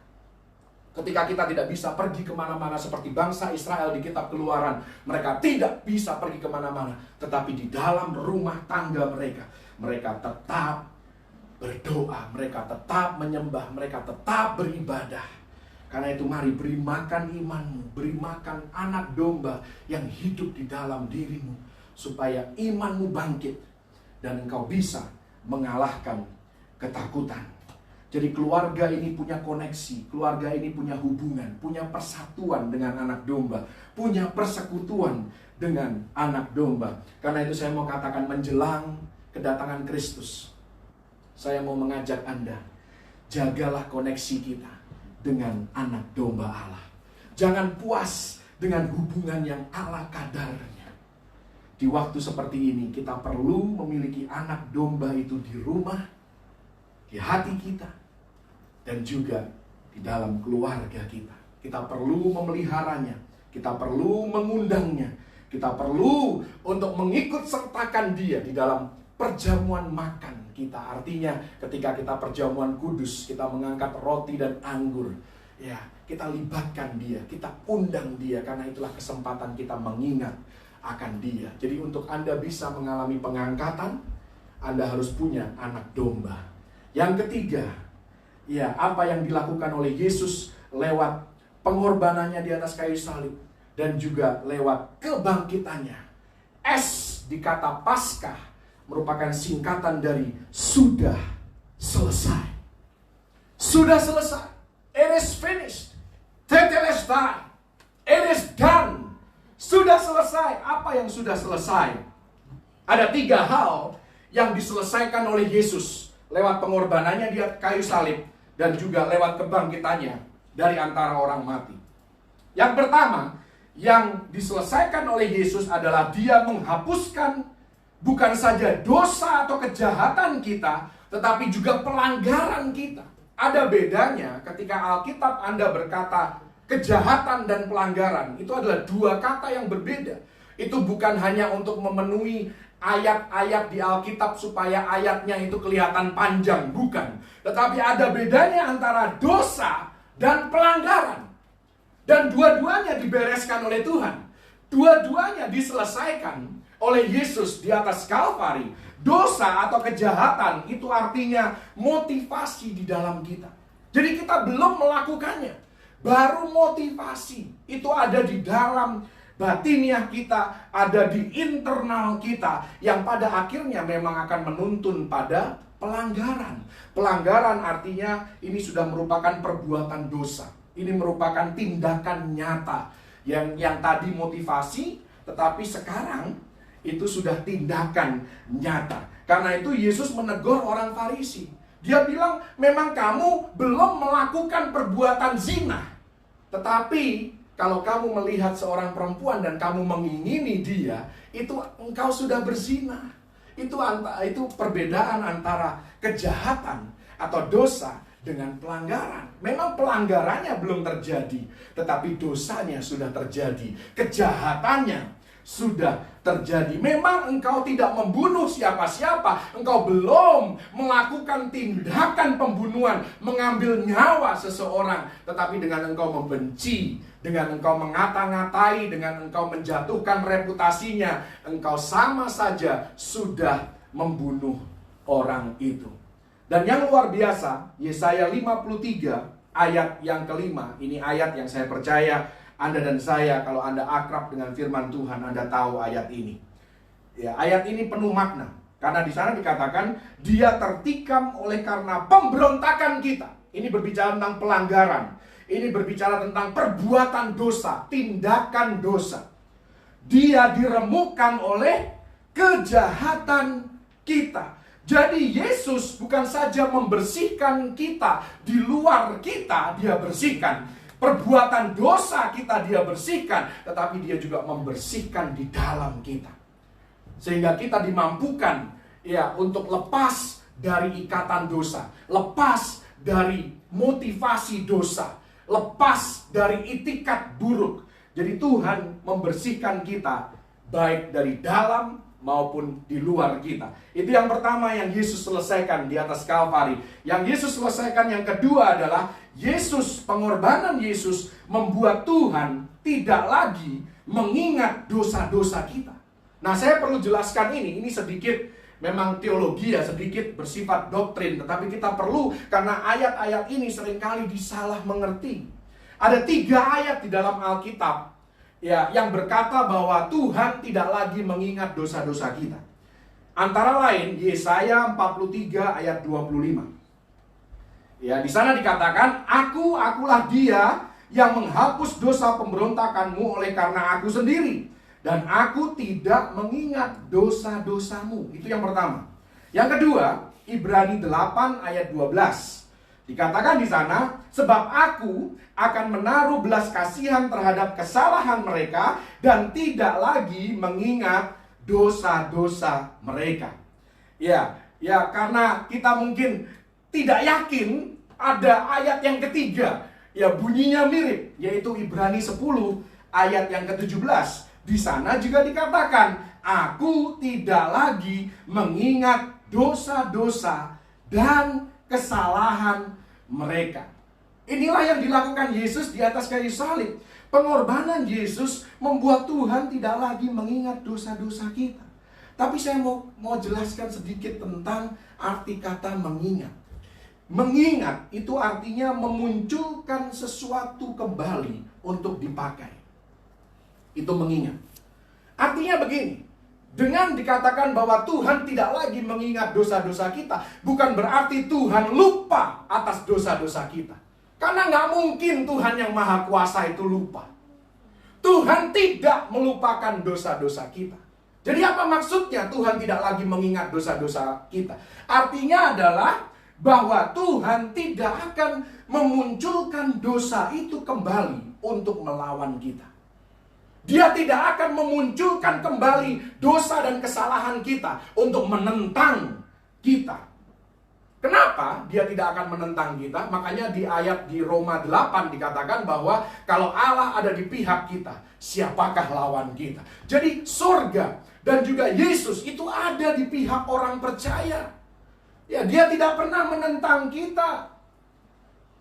ketika kita tidak bisa pergi kemana-mana seperti bangsa Israel di kitab Keluaran. Mereka tidak bisa pergi kemana-mana, tetapi di dalam rumah tangga mereka tetap berdoa, mereka tetap menyembah, mereka tetap beribadah. Karena itu mari beri makan imanmu, beri makan anak domba yang hidup di dalam dirimu, supaya imanmu bangkit dan engkau bisa mengalahkan ketakutan. Jadi keluarga ini punya koneksi, keluarga ini punya hubungan, punya persatuan dengan anak domba, punya persekutuan dengan anak domba. Karena itu saya mau katakan menjelang kedatangan Kristus, saya mau mengajak Anda, jagalah koneksi kita dengan anak domba Allah. Jangan puas dengan hubungan yang ala kadarnya. Di waktu seperti ini kita perlu memiliki anak domba itu di rumah, di hati kita, dan juga di dalam keluarga kita. Kita perlu memeliharanya, kita perlu mengundangnya, Kita perlu untuk mengikut sertakan dia di dalam perjamuan makan kita. Artinya ketika kita perjamuan kudus, kita mengangkat roti dan anggur. Ya, kita libatkan dia, kita undang dia, karena itulah kesempatan kita mengingat akan dia. Jadi untuk Anda bisa mengalami pengangkatan, Anda harus punya anak domba. Yang ketiga, ya, apa yang dilakukan oleh Yesus lewat pengorbanannya di atas kayu salib dan juga lewat kebangkitannya. S di kata Paskah merupakan singkatan dari sudah selesai. Sudah selesai. It is finished. Tetelestai. It is done. Sudah selesai. Apa yang sudah selesai? Ada 3 hal yang diselesaikan oleh Yesus lewat pengorbanannya di kayu salib dan juga lewat kebangkitannya dari antara orang mati. Yang pertama, yang diselesaikan oleh Yesus adalah dia menghapuskan bukan saja dosa atau kejahatan kita, tetapi juga pelanggaran kita. Ada bedanya ketika Alkitab Anda berkata kejahatan dan pelanggaran. Itu adalah 2 kata yang berbeda. Itu bukan hanya untuk memenuhi ayat-ayat di Alkitab supaya ayatnya itu kelihatan panjang, bukan. Tetapi ada bedanya antara dosa dan pelanggaran. Dan dua-duanya dibereskan oleh Tuhan. Dua-duanya diselesaikan oleh Yesus di atas Kalvari. Dosa atau kejahatan itu artinya motivasi di dalam kita. Jadi kita belum melakukannya. Baru motivasi itu ada di dalam batiniah kita, ada di internal kita, yang pada akhirnya memang akan menuntun pada pelanggaran. Pelanggaran artinya ini sudah merupakan perbuatan dosa. Ini merupakan tindakan nyata yang tadi motivasi, tetapi sekarang itu sudah tindakan nyata. Karena itu Yesus menegur orang Farisi. Dia bilang, memang kamu belum melakukan perbuatan zina, tetapi kalau kamu melihat seorang perempuan dan kamu mengingini dia, itu engkau sudah berzina. Itu perbedaan antara kejahatan atau dosa dengan pelanggaran. Memang pelanggarannya belum terjadi, tetapi dosanya sudah terjadi. Kejahatannya sudah terjadi. Memang engkau tidak membunuh siapa-siapa, engkau belum melakukan tindakan pembunuhan, mengambil nyawa seseorang, tetapi dengan engkau membenci, dengan engkau mengata-ngatai, dengan engkau menjatuhkan reputasinya, engkau sama saja sudah membunuh orang itu. Dan yang luar biasa, Yesaya 53 ayat yang kelima, ini ayat yang saya percaya Anda dan saya, kalau Anda akrab dengan firman Tuhan, Anda tahu ayat ini. Ya, ayat ini penuh makna. Karena di sana dikatakan, dia tertikam oleh karena pemberontakan kita. Ini berbicara tentang pelanggaran. Ini berbicara tentang perbuatan dosa, tindakan dosa. Dia diremukkan oleh kejahatan kita. Jadi Yesus bukan saja membersihkan kita di luar kita, dia bersihkan. Perbuatan dosa kita dia bersihkan, tetapi dia juga membersihkan di dalam kita. Sehingga kita dimampukan ya untuk lepas dari ikatan dosa, lepas dari motivasi dosa, lepas dari itikat buruk. Jadi Tuhan membersihkan kita baik dari dalam maupun di luar kita. Itu yang pertama yang Yesus selesaikan di atas Kalvari. Yang Yesus selesaikan yang kedua adalah pengorbanan Yesus membuat Tuhan tidak lagi mengingat dosa-dosa kita. Nah, saya perlu jelaskan ini sedikit memang teologi ya, sedikit bersifat doktrin, tetapi kita perlu karena ayat-ayat ini seringkali disalah mengerti. Ada 3 ayat di dalam Alkitab ya, yang berkata bahwa Tuhan tidak lagi mengingat dosa-dosa kita. Antara lain Yesaya 43 ayat 25. Ya, di sana dikatakan, akulah dia yang menghapus dosa pemberontakanmu oleh karena aku sendiri, dan aku tidak mengingat dosa-dosamu. Itu yang pertama. Yang kedua, Ibrani 8 ayat 12. Dikatakan di sana, sebab aku akan menaruh belas kasihan terhadap kesalahan mereka dan tidak lagi mengingat dosa-dosa mereka. Ya, karena kita mungkin tidak yakin, ada ayat yang ketiga, ya bunyinya mirip, yaitu Ibrani 10 ayat yang ke-17. di sana juga dikatakan, aku tidak lagi mengingat dosa-dosa dan kesalahan mereka. Inilah yang dilakukan Yesus di atas kayu salib. Pengorbanan Yesus membuat Tuhan tidak lagi mengingat dosa-dosa kita. Tapi saya mau jelaskan sedikit tentang arti kata mengingat. Mengingat itu artinya memunculkan sesuatu kembali untuk dipakai. Itu mengingat. Artinya begini, dengan dikatakan bahwa Tuhan tidak lagi mengingat dosa-dosa kita, bukan berarti Tuhan lupa atas dosa-dosa kita. Karena nggak mungkin Tuhan yang maha kuasa itu lupa. Tuhan tidak melupakan dosa-dosa kita. Jadi apa maksudnya Tuhan tidak lagi mengingat dosa-dosa kita? Artinya adalah bahwa Tuhan tidak akan memunculkan dosa itu kembali untuk melawan kita. Dia tidak akan memunculkan kembali dosa dan kesalahan kita untuk menentang kita. Kenapa dia tidak akan menentang kita? Makanya di ayat di Roma 8 dikatakan bahwa kalau Allah ada di pihak kita, siapakah lawan kita? Jadi surga dan juga Yesus itu ada di pihak orang percaya. Ya, dia tidak pernah menentang kita.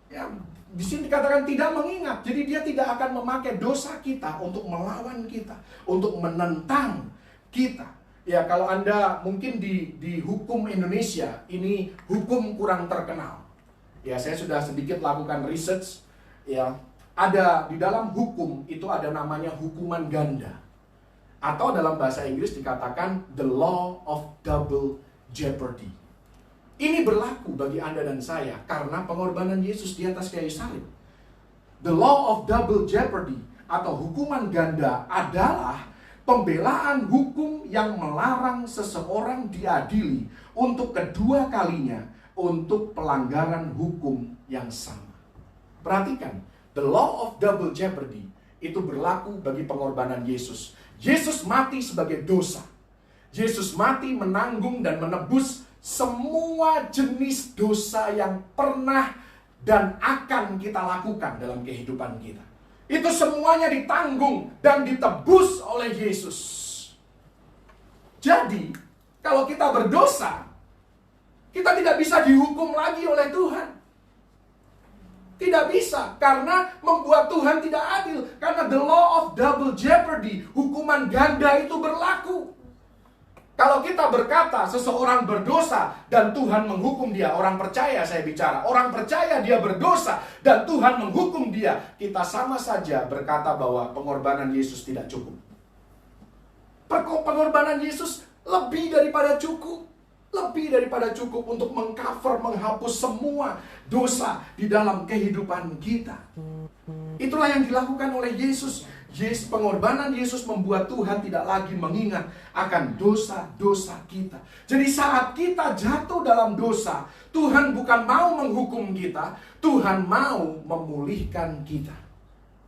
Ya, di sini dikatakan tidak mengingat. Jadi dia tidak akan memakai dosa kita untuk melawan kita, untuk menentang kita. Ya, kalau Anda mungkin di hukum Indonesia, ini hukum kurang terkenal. Ya, saya sudah sedikit lakukan research. Ya, ada di dalam hukum itu ada namanya hukuman ganda. Atau dalam bahasa Inggris dikatakan the law of double jeopardy. Ini berlaku bagi Anda dan saya karena pengorbanan Yesus di atas kayu salib. The law of double jeopardy atau hukuman ganda adalah pembelaan hukum yang melarang seseorang diadili untuk kedua kalinya untuk pelanggaran hukum yang sama. Perhatikan, the law of double jeopardy itu berlaku bagi pengorbanan Yesus. Yesus mati sebagai dosa. Yesus mati menanggung dan menebus semua jenis dosa yang pernah dan akan kita lakukan dalam kehidupan kita. Itu semuanya ditanggung dan ditebus oleh Yesus. Jadi, kalau kita berdosa, kita tidak bisa dihukum lagi oleh Tuhan. Tidak bisa, karena membuat Tuhan tidak adil. Karena the law of double jeopardy, hukuman ganda itu berlaku. Kalau kita berkata seseorang berdosa dan Tuhan menghukum dia, orang percaya saya bicara, orang percaya dia berdosa dan Tuhan menghukum dia, kita sama saja berkata bahwa pengorbanan Yesus tidak cukup. Pengorbanan Yesus lebih daripada cukup. Lebih daripada cukup untuk mengcover, menghapus semua dosa di dalam kehidupan kita. Itulah yang dilakukan oleh Yesus. Pengorbanan Yesus membuat Tuhan tidak lagi mengingat akan dosa-dosa kita. Jadi saat kita jatuh dalam dosa, Tuhan bukan mau menghukum kita, Tuhan mau memulihkan kita.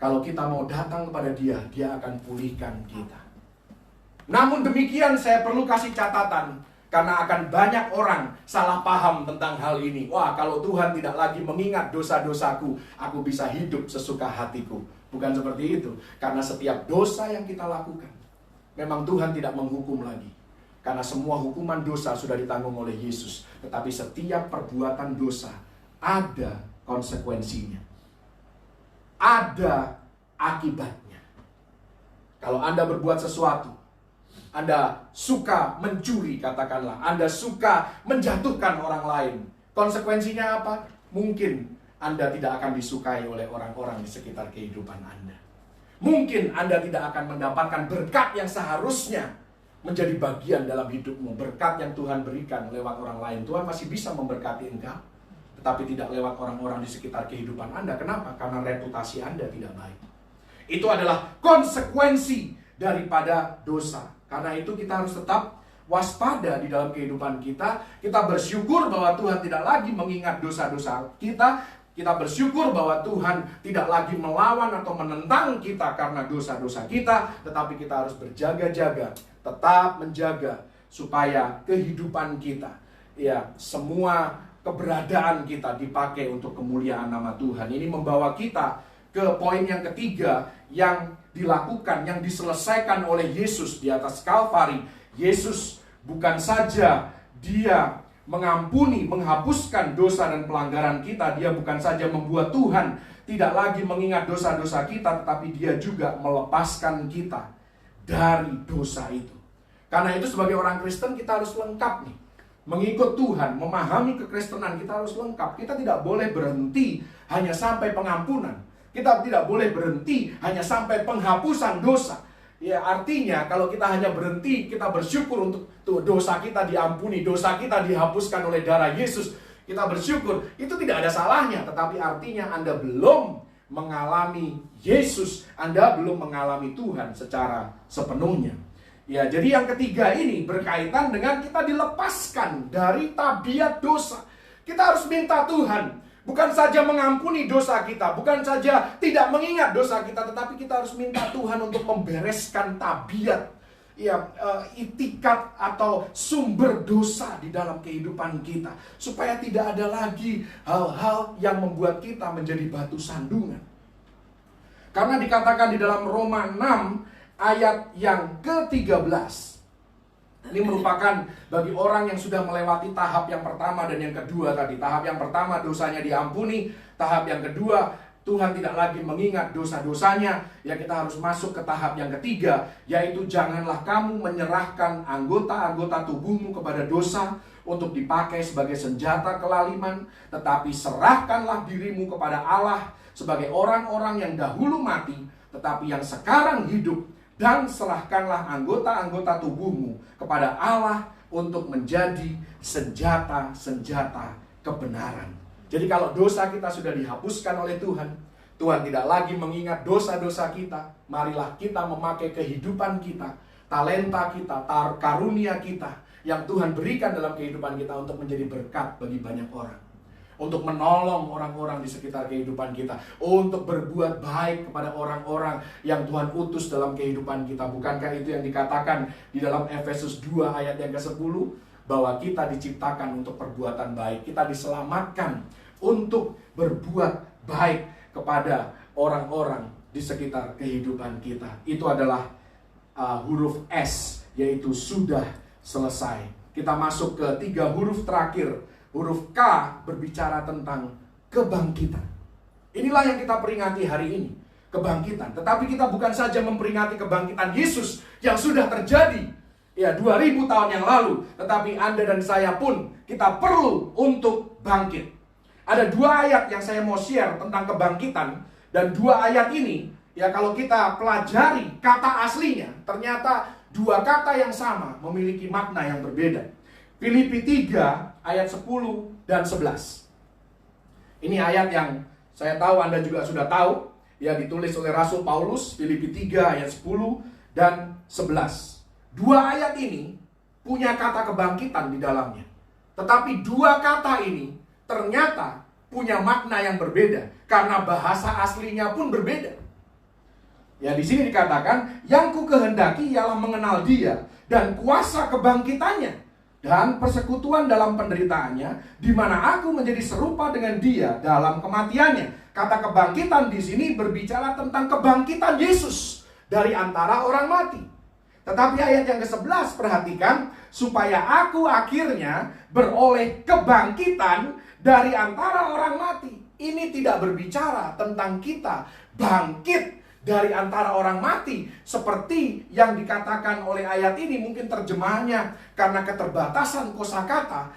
Kalau kita mau datang kepada Dia, Dia akan pulihkan kita. Namun demikian saya perlu kasih catatan, karena akan banyak orang salah paham tentang hal ini. Wah, kalau Tuhan tidak lagi mengingat dosa-dosaku, aku bisa hidup sesuka hatiku. Bukan seperti itu. Karena setiap dosa yang kita lakukan, memang Tuhan tidak menghukum lagi. Karena semua hukuman dosa sudah ditanggung oleh Yesus. Tetapi setiap perbuatan dosa ada konsekuensinya. Ada akibatnya. Kalau Anda berbuat sesuatu, Anda suka mencuri, katakanlah, Anda suka menjatuhkan orang lain, konsekuensinya apa? Mungkin Anda tidak akan disukai oleh orang-orang di sekitar kehidupan Anda. Mungkin Anda tidak akan mendapatkan berkat yang seharusnya menjadi bagian dalam hidupmu. Berkat yang Tuhan berikan lewat orang lain. Tuhan masih bisa memberkati engkau, tetapi tidak lewat orang-orang di sekitar kehidupan Anda. Kenapa? Karena reputasi Anda tidak baik. Itu adalah konsekuensi daripada dosa. Karena itu kita harus tetap waspada di dalam kehidupan kita. Kita bersyukur bahwa Tuhan tidak lagi mengingat dosa-dosa kita. Kita bersyukur bahwa Tuhan tidak lagi melawan atau menentang kita karena dosa-dosa kita. Tetapi kita harus berjaga-jaga, tetap menjaga supaya kehidupan kita, ya, semua keberadaan kita dipakai untuk kemuliaan nama Tuhan. Ini membawa kita ke poin yang ketiga yang dilakukan, yang diselesaikan oleh Yesus di atas Kalvari. Yesus bukan saja dia mengampuni, menghapuskan dosa dan pelanggaran kita. Dia bukan saja membuat Tuhan tidak lagi mengingat dosa-dosa kita, tetapi dia juga melepaskan kita dari dosa itu. Karena itu sebagai orang Kristen kita harus lengkap nih. Mengikut Tuhan, memahami kekristenan kita harus lengkap. Kita tidak boleh berhenti hanya sampai pengampunan. Kita tidak boleh berhenti hanya sampai penghapusan dosa. Ya, artinya kalau kita hanya berhenti, kita bersyukur untuk dosa kita diampuni, dosa kita dihapuskan oleh darah Yesus, kita bersyukur, itu tidak ada salahnya. Tetapi artinya Anda belum mengalami Yesus, Anda belum mengalami Tuhan secara sepenuhnya. Ya, jadi yang ketiga ini berkaitan dengan kita dilepaskan dari tabiat dosa. Kita harus minta Tuhan, bukan saja mengampuni dosa kita, bukan saja tidak mengingat dosa kita, tetapi kita harus minta Tuhan untuk membereskan tabiat, itikat atau sumber dosa di dalam kehidupan kita, supaya tidak ada lagi hal-hal yang membuat kita menjadi batu sandungan. Karena dikatakan di dalam Roma 6 ayat yang ke-13, ini merupakan bagi orang yang sudah melewati tahap yang pertama dan yang kedua tadi. Tahap yang pertama dosanya diampuni, tahap yang kedua Tuhan tidak lagi mengingat dosa-dosanya. Ya, kita harus masuk ke tahap yang ketiga, yaitu janganlah kamu menyerahkan anggota-anggota tubuhmu kepada dosa untuk dipakai sebagai senjata kelaliman, tetapi serahkanlah dirimu kepada Allah sebagai orang-orang yang dahulu mati, tetapi yang sekarang hidup, dan serahkanlah anggota-anggota tubuhmu kepada Allah untuk menjadi senjata-senjata kebenaran. Jadi kalau dosa kita sudah dihapuskan oleh Tuhan, Tuhan tidak lagi mengingat dosa-dosa kita. Marilah kita memakai kehidupan kita, talenta kita, karunia kita yang Tuhan berikan dalam kehidupan kita untuk menjadi berkat bagi banyak orang. Untuk menolong orang-orang di sekitar kehidupan kita, untuk berbuat baik kepada orang-orang yang Tuhan utus dalam kehidupan kita. Bukankah itu yang dikatakan di dalam Efesus 2 ayat yang ke-10, bahwa kita diciptakan untuk perbuatan baik, kita diselamatkan untuk berbuat baik kepada orang-orang di sekitar kehidupan kita. Itu adalah huruf S, yaitu sudah selesai. Kita masuk ke 3 huruf terakhir. Huruf K berbicara tentang kebangkitan. Inilah yang kita peringati hari ini, kebangkitan. Tetapi kita bukan saja memperingati kebangkitan Yesus yang sudah terjadi 2000 tahun yang lalu, tetapi Anda dan saya pun kita perlu untuk bangkit. Ada 2 ayat yang saya mau share tentang kebangkitan, dan 2 ayat ini kalau kita pelajari kata aslinya, ternyata 2 kata yang sama memiliki makna yang berbeda. Filipi 3 ayat 10 dan 11. Ini ayat yang saya tahu Anda juga sudah tahu, ditulis oleh Rasul Paulus. Filipi 3 ayat 10 dan 11. 2 ayat ini punya kata kebangkitan di dalamnya. Tetapi 2 kata ini ternyata punya makna yang berbeda, karena bahasa aslinya pun berbeda. Di sini dikatakan, yang ku kehendaki ialah mengenal Dia dan kuasa kebangkitannya dan persekutuan dalam penderitaannya, di mana aku menjadi serupa dengan Dia dalam kematiannya. Kata kebangkitan di sini berbicara tentang kebangkitan Yesus dari antara orang mati. Tetapi ayat yang ke-11, perhatikan, supaya aku akhirnya beroleh kebangkitan dari antara orang mati. Ini tidak berbicara tentang kita bangkit dari antara orang mati seperti yang dikatakan oleh ayat ini. Mungkin terjemahannya karena keterbatasan kosakata,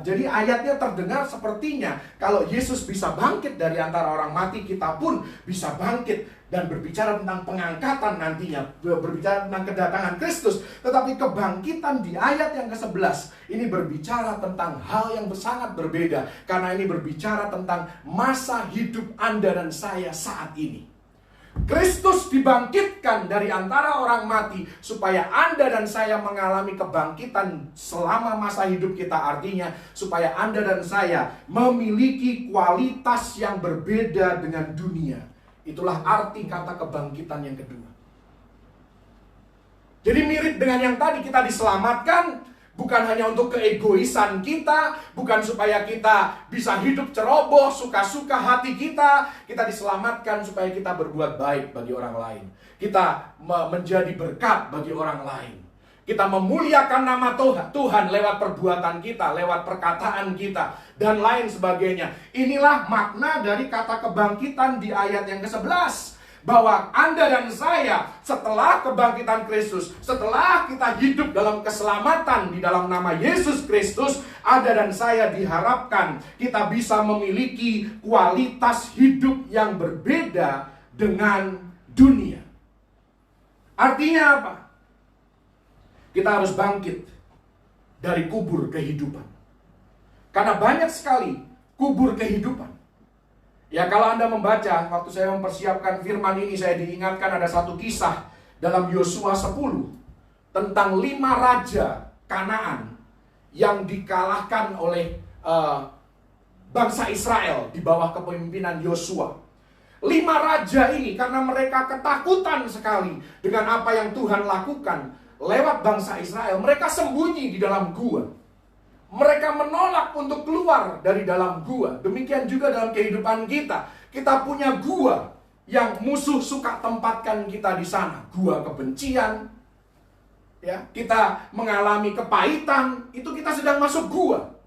jadi ayatnya terdengar sepertinya kalau Yesus bisa bangkit dari antara orang mati, kita pun bisa bangkit. Dan berbicara tentang pengangkatan nantinya, berbicara tentang kedatangan Kristus. Tetapi kebangkitan di ayat yang ke-11 ini berbicara tentang hal yang sangat berbeda, karena ini berbicara tentang masa hidup Anda dan saya saat ini. Kristus dibangkitkan dari antara orang mati supaya Anda dan saya mengalami kebangkitan selama masa hidup kita. Artinya supaya Anda dan saya memiliki kualitas yang berbeda dengan dunia. Itulah arti kata kebangkitan yang kedua. Jadi mirip dengan yang tadi, kita diselamatkan bukan hanya untuk keegoisan kita, bukan supaya kita bisa hidup ceroboh, suka-suka hati kita. Kita diselamatkan supaya kita berbuat baik bagi orang lain. Kita menjadi berkat bagi orang lain. Kita memuliakan nama Tuhan lewat perbuatan kita, lewat perkataan kita, dan lain sebagainya. Inilah makna dari kata kebangkitan di ayat yang ke-11. Bahwa Anda dan saya setelah kebangkitan Kristus, setelah kita hidup dalam keselamatan di dalam nama Yesus Kristus, Anda dan saya diharapkan kita bisa memiliki kualitas hidup yang berbeda dengan dunia. Artinya apa? Kita harus bangkit dari kubur kehidupan. Karena banyak sekali kubur kehidupan. Ya, kalau Anda membaca, waktu saya mempersiapkan firman ini, saya diingatkan ada satu kisah dalam Yosua 10 tentang 5 raja Kanaan yang dikalahkan oleh bangsa Israel di bawah kepemimpinan Yosua. 5 raja ini karena mereka ketakutan sekali dengan apa yang Tuhan lakukan lewat bangsa Israel, mereka sembunyi di dalam gua. Mereka menolak untuk keluar dari dalam gua. Demikian juga dalam kehidupan kita. Kita punya gua yang musuh suka tempatkan kita di sana. Gua kebencian. Ya, kita mengalami kepahitan, itu kita sedang masuk gua.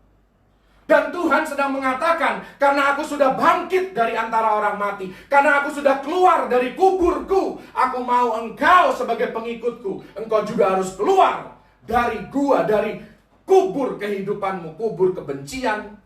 Dan Tuhan sedang mengatakan, karena aku sudah bangkit dari antara orang mati, karena aku sudah keluar dari kuburku, aku mau engkau sebagai pengikutku, engkau juga harus keluar dari gua, dari kubur kehidupanmu, kubur kebencian,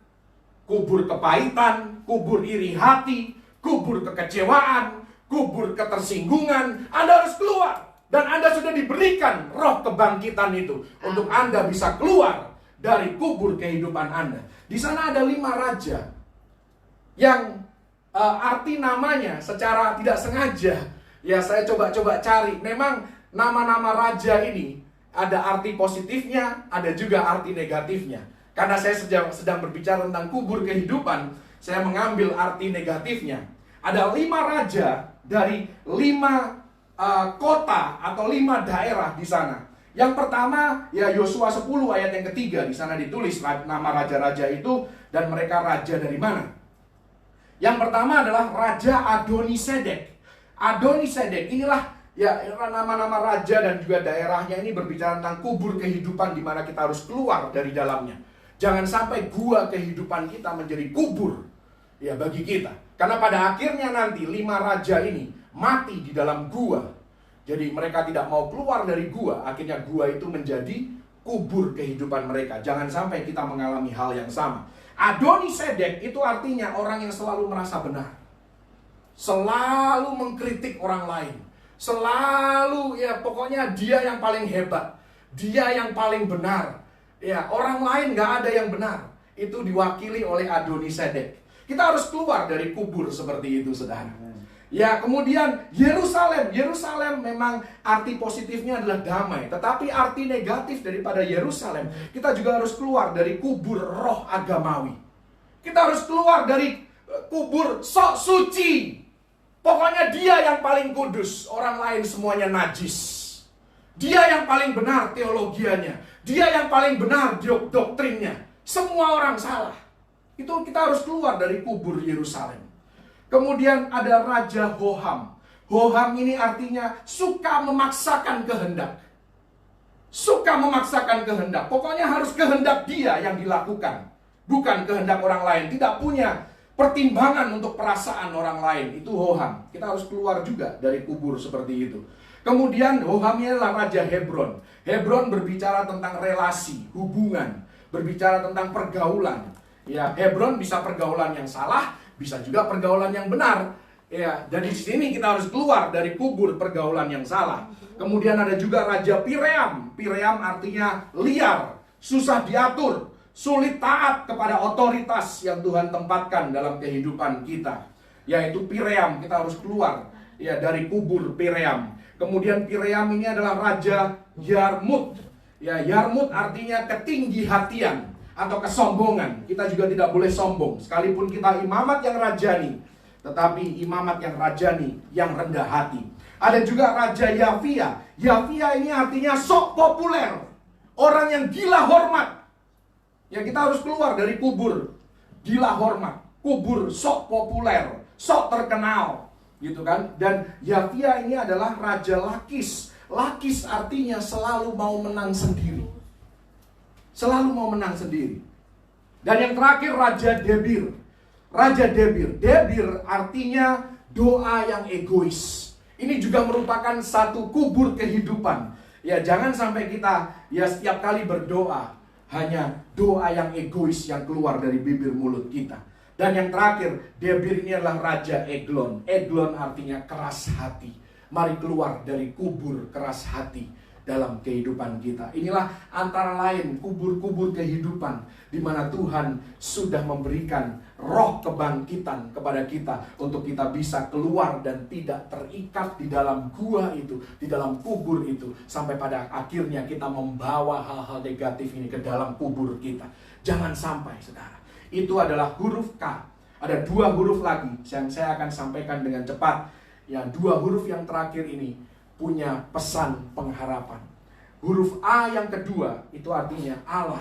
kubur kepahitan, kubur iri hati, kubur kekecewaan, kubur ketersinggungan. Anda harus keluar. Dan Anda sudah diberikan roh kebangkitan itu untuk Anda bisa keluar dari kubur kehidupan Anda. Di sana ada 5 raja yang arti namanya secara tidak sengaja, ya saya coba cari. Memang nama-nama raja ini ada arti positifnya, ada juga arti negatifnya. Karena saya sedang berbicara tentang kubur kehidupan, saya mengambil arti negatifnya. Ada 5 raja dari 5 kota atau 5 daerah di sana. Yang pertama, ya Yosua 10 ayat yang ketiga, di sana ditulis nama raja-raja itu dan mereka raja dari mana. Yang pertama adalah Raja Adonisedek. Adonisedek inilah ya nama-nama raja dan juga daerahnya ini berbicara tentang kubur kehidupan di mana kita harus keluar dari dalamnya. Jangan sampai gua kehidupan kita menjadi kubur ya bagi kita. Karena pada akhirnya nanti 5 raja ini mati di dalam gua. Jadi mereka tidak mau keluar dari gua, akhirnya gua itu menjadi kubur kehidupan mereka. Jangan sampai kita mengalami hal yang sama. Adonisedek itu artinya orang yang selalu merasa benar. Selalu mengkritik orang lain. Selalu ya pokoknya dia yang paling hebat. Dia yang paling benar. Ya, orang lain gak ada yang benar. Itu diwakili oleh Adonisedek. Kita harus keluar dari kubur seperti itu, saudara. Ya, kemudian Yerusalem. Yerusalem memang arti positifnya adalah damai. Tetapi arti negatif daripada Yerusalem, kita juga harus keluar dari kubur roh agamawi. Kita harus keluar dari kubur sok suci. Pokoknya dia yang paling kudus, orang lain semuanya najis. Dia yang paling benar teologianya. Dia yang paling benar doktrinnya. Semua orang salah. Itu kita harus keluar dari kubur Yerusalem. Kemudian ada Raja Hoham. Hoham ini artinya suka memaksakan kehendak. Suka memaksakan kehendak. Pokoknya harus kehendak dia yang dilakukan. Bukan kehendak orang lain. Tidak punya pertimbangan untuk perasaan orang lain. Itu Hoham. Kita harus keluar juga dari kubur seperti itu. Kemudian Hoham ini adalah Raja Hebron. Hebron berbicara tentang relasi, hubungan. Berbicara tentang pergaulan. Ya, Hebron bisa pergaulan yang salah, bisa juga pergaulan yang benar. Ya, dari sini kita harus keluar dari kubur pergaulan yang salah. Kemudian ada juga Raja Piream. Piream artinya liar, susah diatur, sulit taat kepada otoritas yang Tuhan tempatkan dalam kehidupan kita. Yaitu Piream, kita harus keluar ya dari kubur Piream. Kemudian Piream ini adalah Raja Yarmut. Ya, Yarmut artinya ketinggi-hatian atau kesombongan. Kita juga tidak boleh sombong. Sekalipun kita imamat yang rajani, tetapi imamat yang rajani yang rendah hati. Ada juga Raja Yafia. Yafia ini artinya sok populer. orang yang gila hormat. Ya, kita harus keluar dari kubur gila hormat, kubur sok populer, sok terkenal, gitu kan. Dan Yafia ini adalah Raja Lakis. Lakis artinya selalu mau menang sendiri. Selalu mau menang sendiri. Dan yang terakhir Raja Debir. Raja Debir. Debir artinya doa yang egois. Ini juga merupakan satu kubur kehidupan. Ya, jangan sampai kita ya setiap kali berdoa hanya doa yang egois yang keluar dari bibir mulut kita. Dan yang terakhir, Debir ini adalah Raja Eglon. Eglon artinya keras hati. Mari keluar dari kubur keras hati dalam kehidupan kita. Inilah antara lain kubur-kubur kehidupan di mana Tuhan sudah memberikan roh kebangkitan kepada kita untuk kita bisa keluar dan tidak terikat di dalam gua itu, di dalam kubur itu, sampai pada akhirnya kita membawa hal-hal negatif ini ke dalam kubur kita. Jangan sampai, saudara. Itu adalah huruf K. Ada 2 huruf lagi yang saya akan sampaikan dengan cepat. Ya, 2 huruf yang terakhir ini punya pesan pengharapan. Huruf A yang kedua itu artinya Allah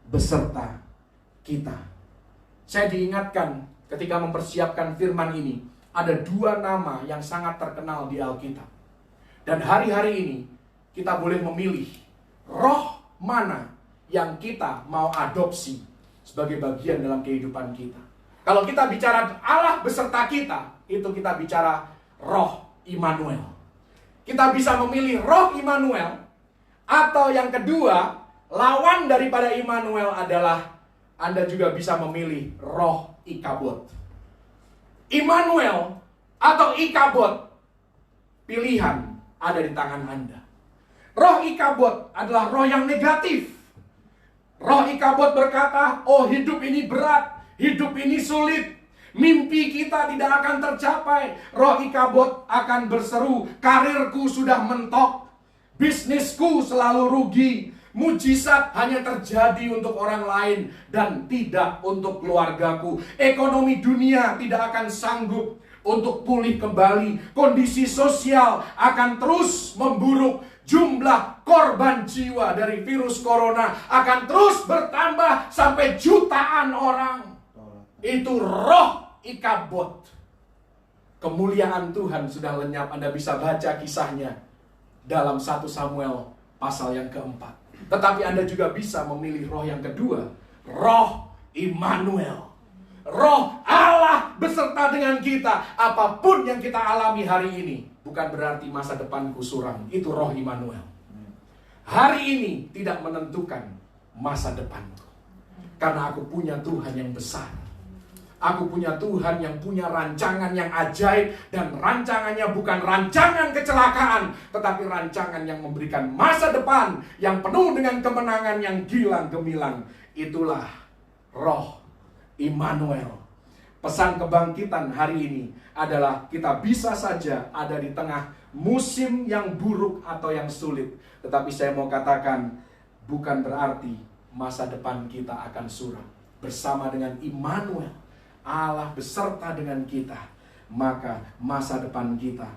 beserta kita. Saya diingatkan ketika mempersiapkan firman ini, ada 2 nama yang sangat terkenal di Alkitab. Dan hari-hari ini kita boleh memilih roh mana yang kita mau adopsi sebagai bagian dalam kehidupan kita. Kalau kita bicara Allah beserta kita, itu kita bicara roh Immanuel. Kita bisa memilih roh Immanuel, atau yang kedua, lawan daripada Immanuel adalah Anda juga bisa memilih roh Ikabod. Immanuel atau Ikabod, pilihan ada di tangan Anda. Roh Ikabod adalah roh yang negatif. Roh Ikabod berkata, oh hidup ini berat, hidup ini sulit, mimpi kita tidak akan tercapai. Roh Ikabod akan berseru, karirku sudah mentok, bisnisku selalu rugi, mujizat hanya terjadi untuk orang lain dan tidak untuk keluargaku. Ekonomi dunia tidak akan sanggup untuk pulih kembali. Kondisi sosial akan terus memburuk. Jumlah korban jiwa dari virus corona akan terus bertambah sampai jutaan orang. Itu roh Ikabod. Kemuliaan Tuhan sudah lenyap. Anda bisa baca kisahnya dalam 1 Samuel pasal yang keempat. Tetapi Anda juga bisa memilih roh yang kedua, roh Immanuel. Roh Allah beserta dengan kita. Apapun yang kita alami hari ini bukan berarti masa depanku suram. Itu roh Immanuel. Hari ini tidak menentukan masa depanku, karena aku punya Tuhan yang besar. Aku punya Tuhan yang punya rancangan yang ajaib. Dan rancangannya bukan rancangan kecelakaan, tetapi rancangan yang memberikan masa depan yang penuh dengan kemenangan yang gilang gemilang. Itulah roh Immanuel. Pesan kebangkitan hari ini adalah kita bisa saja ada di tengah musim yang buruk atau yang sulit. Tetapi saya mau katakan, bukan berarti masa depan kita akan suram. Bersama dengan Immanuel, Allah beserta dengan kita, maka masa depan kita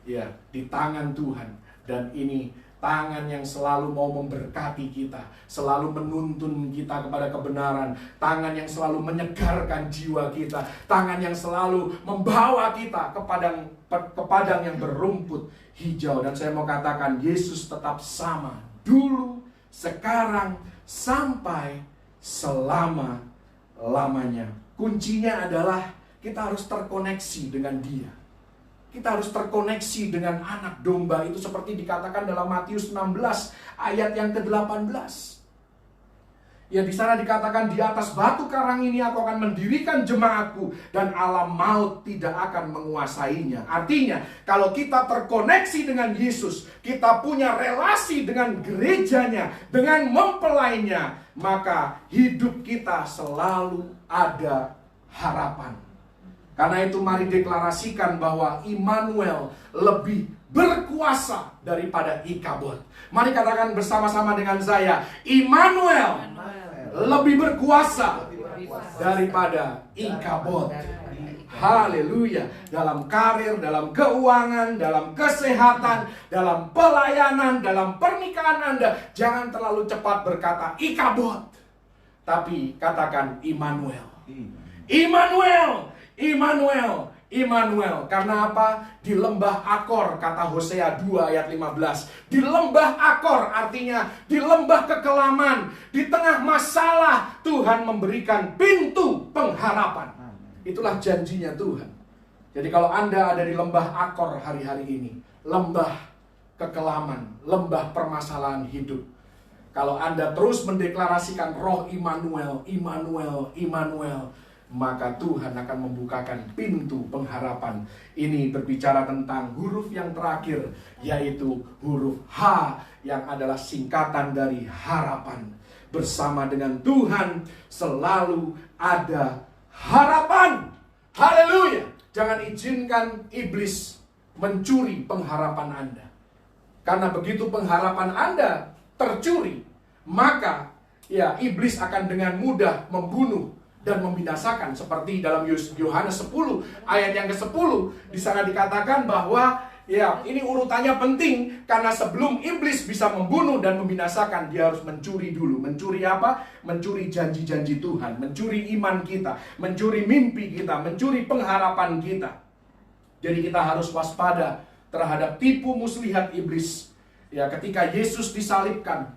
ya di tangan Tuhan. Dan ini tangan yang selalu mau memberkati kita, selalu menuntun kita kepada kebenaran, tangan yang selalu menyegarkan jiwa kita, tangan yang selalu membawa kita ke padang yang berumput hijau. Dan saya mau katakan, Yesus tetap sama dulu, sekarang, sampai selama-lamanya. Kuncinya adalah kita harus terkoneksi dengan Dia. Kita harus terkoneksi dengan anak domba itu, seperti dikatakan dalam Matius 16 ayat yang ke-18. Ya, di sana dikatakan, di atas batu karang ini aku akan mendirikan jemaatku dan alam maut tidak akan menguasainya. Artinya, kalau kita terkoneksi dengan Yesus, kita punya relasi dengan gerejanya, dengan mempelainya, maka hidup kita selalu ada harapan. Karena itu mari deklarasikan bahwa Immanuel lebih berkuasa daripada Ikabod. Mari katakan bersama-sama dengan saya, Immanuel lebih berkuasa daripada Ikabod. Haleluya. Dalam karir, dalam keuangan, dalam kesehatan, dalam pelayanan, dalam pernikahan Anda, jangan terlalu cepat berkata Ikabod, tapi katakan Immanuel. Immanuel, Immanuel, Immanuel. Karena apa? Di lembah Akor, kata Hosea 2 ayat 15. Di lembah Akor artinya di lembah kekelaman, di tengah masalah, Tuhan memberikan pintu pengharapan. Itulah janjinya Tuhan. Jadi kalau Anda ada di lembah Akor hari-hari ini, lembah kekelaman, lembah permasalahan hidup, kalau Anda terus mendeklarasikan roh Immanuel, Immanuel, Immanuel, maka Tuhan akan membukakan pintu pengharapan. Ini berbicara tentang huruf yang terakhir, yaitu huruf H, yang adalah singkatan dari harapan. Bersama dengan Tuhan selalu ada harapan. Haleluya. Jangan izinkan iblis mencuri pengharapan Anda. Karena begitu pengharapan Anda tercuri, maka ya iblis akan dengan mudah membunuh dan membinasakan. Seperti dalam Yohanes 10 ayat yang ke-10, di sana dikatakan bahwa ya, ini urutannya penting, karena sebelum iblis bisa membunuh dan membinasakan, dia harus mencuri dulu. Mencuri apa? Mencuri janji-janji Tuhan, mencuri iman kita, mencuri mimpi kita, mencuri pengharapan kita. Jadi kita harus waspada terhadap tipu muslihat iblis. Ya, ketika Yesus disalibkan,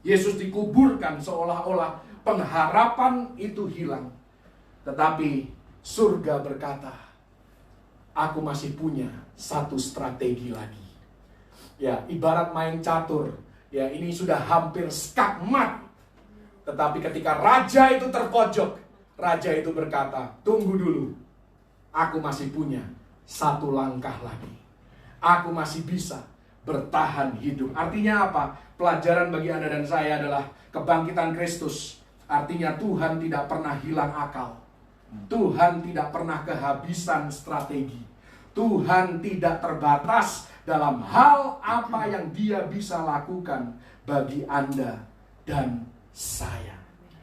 Yesus dikuburkan, seolah-olah pengharapan itu hilang. Tetapi surga berkata, aku masih punya satu strategi lagi. Ya, ibarat main catur. Ya, ini sudah hampir skakmat. Tetapi ketika raja itu terpojok, raja itu berkata, tunggu dulu. Aku masih punya satu langkah lagi. Aku masih bisa bertahan hidup. Artinya apa? Pelajaran bagi Anda dan saya adalah kebangkitan Kristus. Artinya Tuhan tidak pernah hilang akal. Tuhan tidak pernah kehabisan strategi. Tuhan tidak terbatas dalam hal apa yang Dia bisa lakukan bagi Anda dan saya.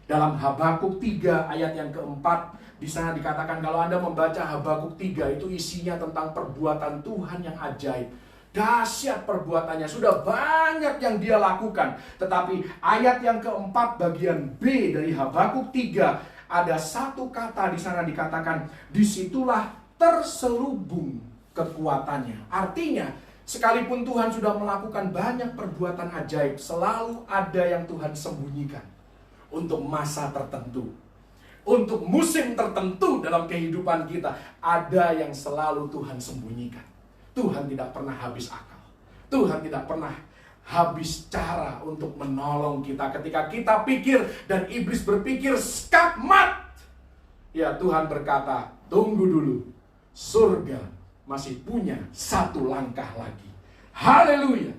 Dalam Habakuk 3 ayat yang keempat, di sana dikatakan, kalau Anda membaca Habakuk 3, itu isinya tentang perbuatan Tuhan yang ajaib. Dahsyat perbuatannya, sudah banyak yang Dia lakukan. Tetapi ayat yang keempat bagian B dari Habakuk 3, ada satu kata di sana dikatakan, disitulah terselubung kekuatannya. Artinya, sekalipun Tuhan sudah melakukan banyak perbuatan ajaib, selalu ada yang Tuhan sembunyikan untuk masa tertentu. Untuk musim tertentu dalam kehidupan kita, ada yang selalu Tuhan sembunyikan. Tuhan tidak pernah habis akal. Tuhan tidak pernah habis cara untuk menolong kita. Ketika kita pikir dan iblis berpikir skakmat, ya Tuhan berkata, tunggu dulu. Surga masih punya satu langkah lagi. Haleluya.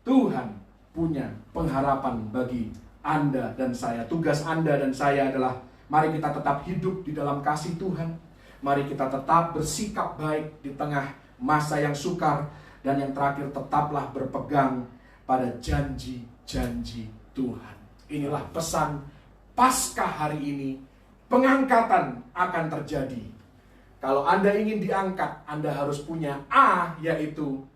Tuhan punya pengharapan bagi Anda dan saya. Tugas Anda dan saya adalah, mari kita tetap hidup di dalam kasih Tuhan. Mari kita tetap bersikap baik di tengah masa yang sukar. Dan yang terakhir, tetaplah berpegang pada janji-janji Tuhan. Inilah pesan Paskah hari ini. Pengangkatan akan terjadi. Kalau Anda ingin diangkat, Anda harus punya A, yaitu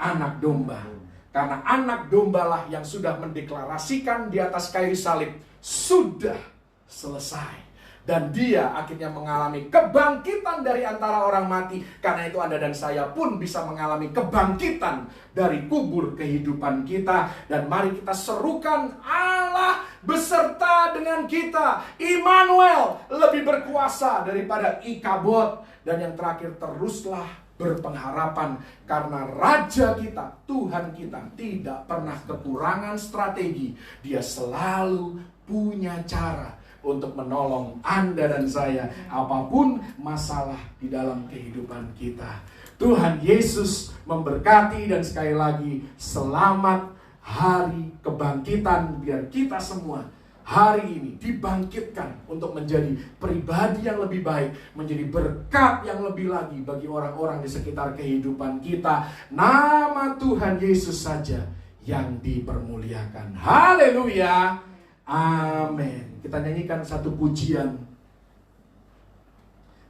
anak domba. Karena anak dombalah yang sudah mendeklarasikan di atas kayu salib, sudah selesai. Dan Dia akhirnya mengalami kebangkitan dari antara orang mati. Karena itu Anda dan saya pun bisa mengalami kebangkitan dari kubur kehidupan kita. Dan mari kita serukan, Allah beserta dengan kita. Immanuel lebih berkuasa daripada Ikabod. Dan yang terakhir, teruslah berpengharapan. Karena Raja kita, Tuhan kita, tidak pernah kekurangan strategi. Dia selalu punya cara untuk menolong Anda dan saya apapun masalah di dalam kehidupan kita. Tuhan Yesus memberkati, dan sekali lagi selamat hari kebangkitan. Biar kita semua hari ini dibangkitkan untuk menjadi pribadi yang lebih baik, menjadi berkat yang lebih lagi bagi orang-orang di sekitar kehidupan kita. Nama Tuhan Yesus saja yang dipermuliakan. Haleluya. Amin. Kita nyanyikan satu pujian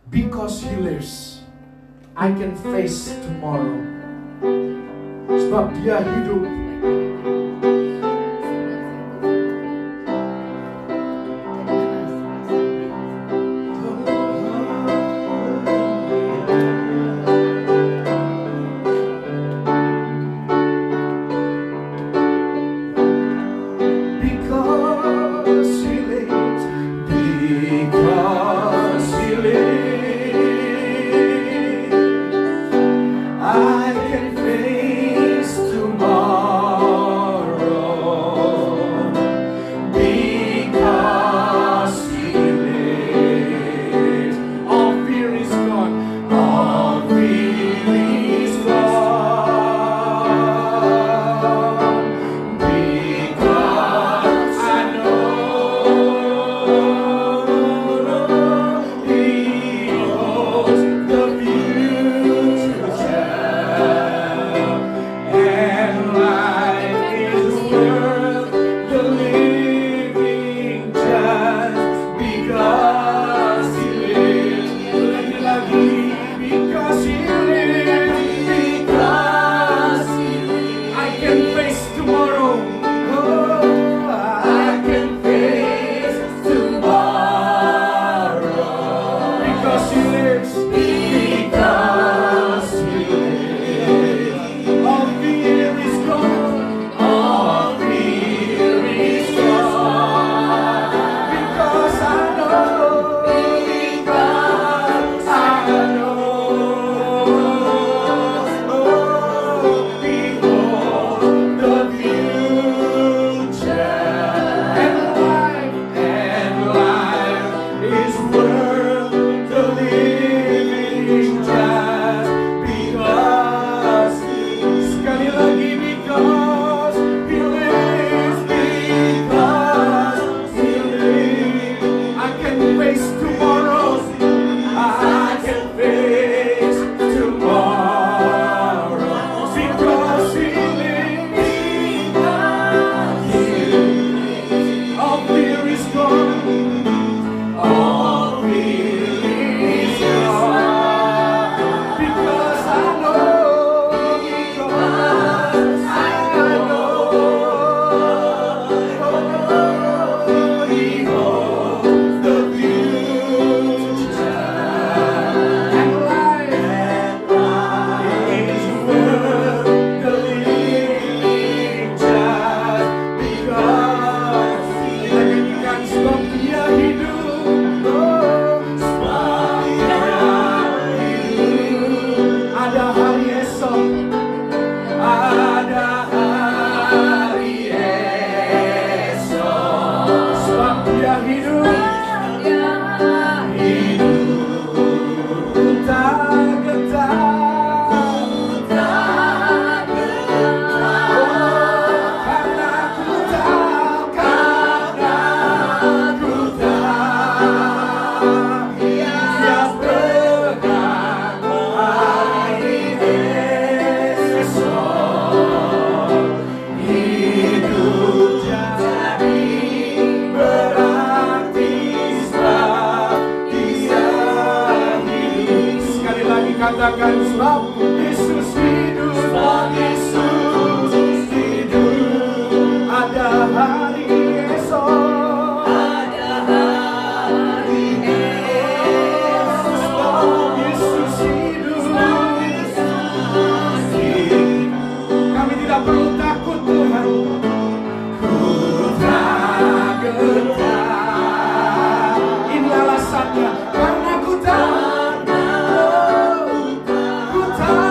Because He lives, I can face tomorrow. Sebab Dia hidup. Because He lives, because He lives, I can face tomorrow. Because He lives, all fear is gone, all fear is gone. Because I know He holds the future, and life is worth the living just because He lives. Lagi-lagi, because He lives, because He lives, I can face tomorrow. Oh, I can face tomorrow. Because He lives, because He lives, all fear is gone, all fear is gone. Because I know, because I know, oh, behold the future, and life is worth the living just because. Sekali lagi, because He lives, because He lives, I can face tomorrow. I can face tomorrow. Because He lives, because He lives, all fear is gone, all fear is gone. Because I know, because I know, He holds the future, and life is worth the living just because. Kita nyanyikan sebab Dia hidup, oh, sebab Dia hidup. Ada hari esok, ada hari esok, sebab Dia hidup, hidup. Ku tak gentar, karena ku tahu, Dia pegang hari esok. Hidup jadi berarti sebab Dia hidup. Sekali lagi katakan, sebab Yesus hidup, sebab Yesus hidup. Ada hari esok, ada hari esok. Sebab Yesus hidup, sebab Yesus hidup. Kami tidak perlu takut, Tuhan. Ku tak gentar. Ini alasannya, karena ku tahu, ku tahu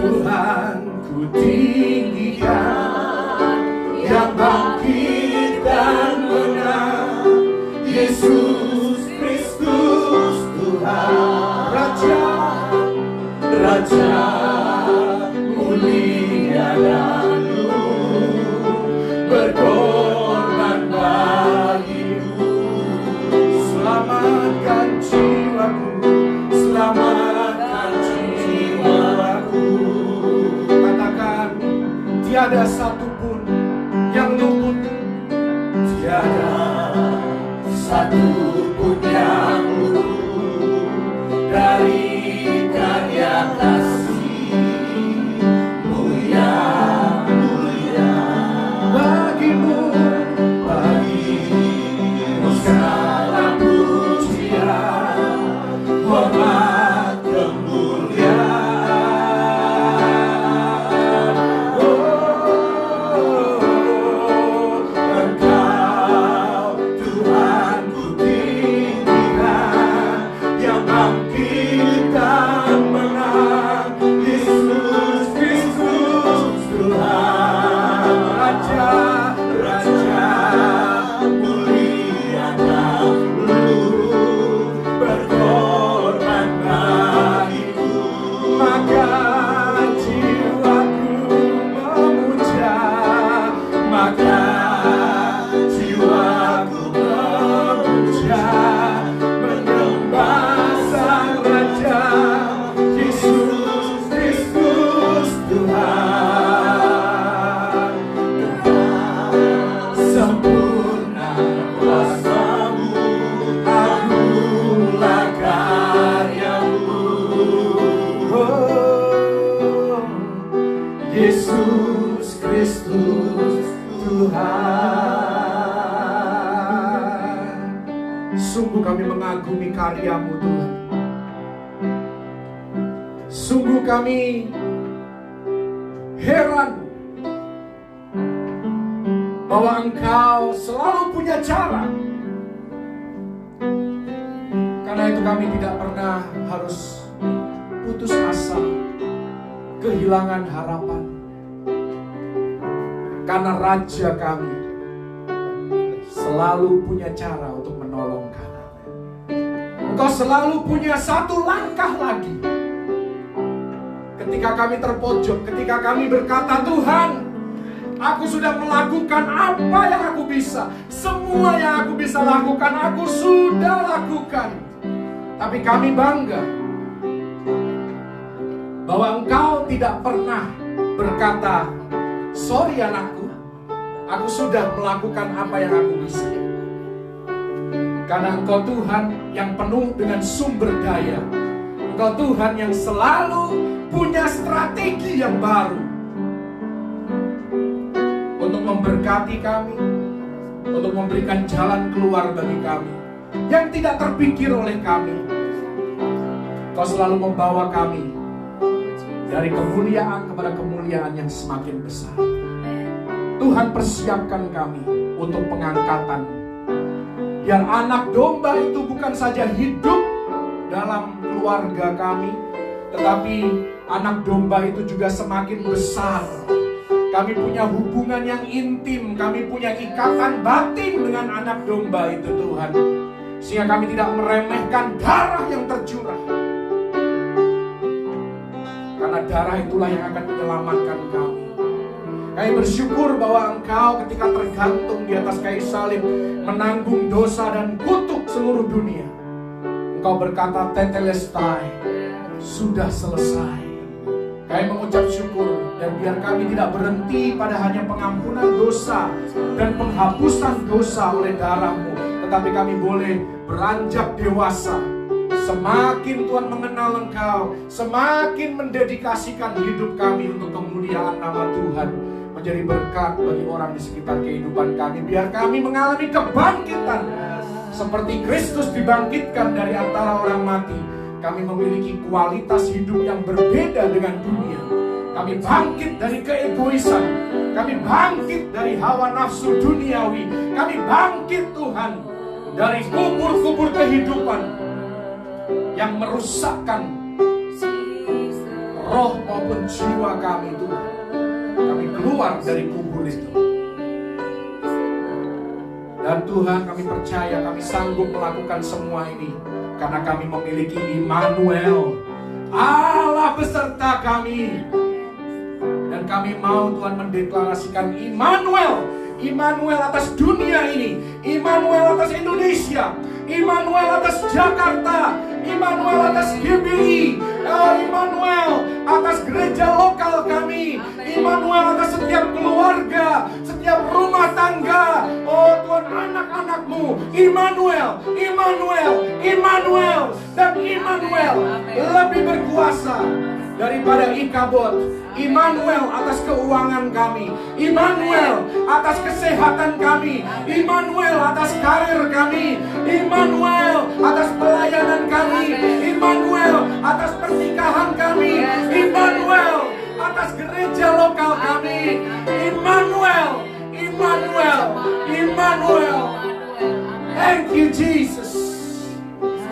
Tuhan ku tinggikan, yang bangkit dan menang, Yesus Kristus Tuhan. Raja mulia dan luhur, berkorban bagimu. Selamatkan jiwaku, selamatkan jiwaku. Katakan, tiada satupun yang luput, Tiada satupun yang luput dari karya kasih-Mu yang mulia. Bagimu segala pujian, hormat, kemuliaan. Engkau Tuhan ku tinggikan, yang bangkit dan menang, Yesus Kristus Tuhan. Raja mulia dan luhur, berkorban bagiku. Maka jiwaku memuja, maka jiwaku memuja, menyembah Sang Raja, Yesus Kristus Tuhan. Sempurna kuasa-Mu, agunglah karya-Mu. Oh, Yesus Kristus Tuhan. sungguh kami mengagumi karya-Mu Tuhan. Sungguh kami heran bahwa Engkau selalu punya cara. Karena itu kami tidak pernah harus putus asa, kehilangan harapan. Karena Raja kami selalu punya cara untuk menolong kami. Engkau selalu punya satu langkah lagi. Ketika kami terpojok, ketika kami berkata, Tuhan, aku sudah melakukan apa yang aku bisa. Semua yang aku bisa lakukan, aku sudah lakukan. Tapi kami bangga bahwa Engkau tidak pernah berkata, sorry anakku, aku sudah melakukan apa yang aku bisa. Karena Engkau Tuhan yang penuh dengan sumber daya. Engkau Tuhan yang selalu punya strategi yang baru untuk memberkati kami, untuk memberikan jalan keluar bagi kami yang tidak terpikir oleh kami. Kau selalu membawa kami dari kemuliaan kepada kemuliaan yang semakin besar. Tuhan, persiapkan kami untuk pengangkatan. Biar anak domba itu bukan saja hidup dalam keluarga kami, tetapi anak domba itu juga semakin besar. Kami punya hubungan yang intim, kami punya ikatan batin dengan anak domba itu Tuhan. Sehingga kami tidak meremehkan darah yang tercurah. Karena darah itulah yang akan menyelamatkan kami. Kami bersyukur bahwa Engkau ketika tergantung di atas kayu salib menanggung dosa dan kutuk seluruh dunia. Engkau berkata, tetelestai, sudah selesai. Kami mengucap syukur dan biar kami tidak berhenti pada hanya pengampunan dosa dan penghapusan dosa oleh darah-Mu, tetapi kami boleh beranjak dewasa. Semakin Tuhan mengenal Engkau, semakin mendedikasikan hidup kami untuk kemuliaan nama Tuhan, menjadi berkat bagi orang di sekitar kehidupan kami. Biar kami mengalami kebangkitan seperti Kristus dibangkitkan dari antara orang mati. Kami memiliki kualitas hidup yang berbeda dengan dunia. Kami bangkit dari keegoisan, kami bangkit dari hawa nafsu duniawi, kami bangkit Tuhan dari kubur-kubur kehidupan yang merusakkan roh maupun jiwa kami Tuhan. Kami keluar dari kubur itu. Dan Tuhan, kami percaya kami sanggup melakukan semua ini karena kami memiliki Immanuel, Allah beserta kami. Dan kami mau Tuhan mendeklarasikan Immanuel atas dunia ini, Immanuel atas Indonesia, Immanuel atas Jakarta, Immanuel atas GBI, Immanuel atas gereja lokal kami, Immanuel atas setiap keluarga, setiap rumah tangga. Oh Tuhan, anak-anakmu, Immanuel, dan Immanuel lebih berkuasa daripada Ikabod. Immanuel atas keuangan kami, Immanuel atas kesehatan kami, Immanuel atas karir kami, Immanuel atas pelayanan kami, Immanuel atas pernikahan kami, Immanuel atas gereja lokal kami, Immanuel. Thank you Jesus.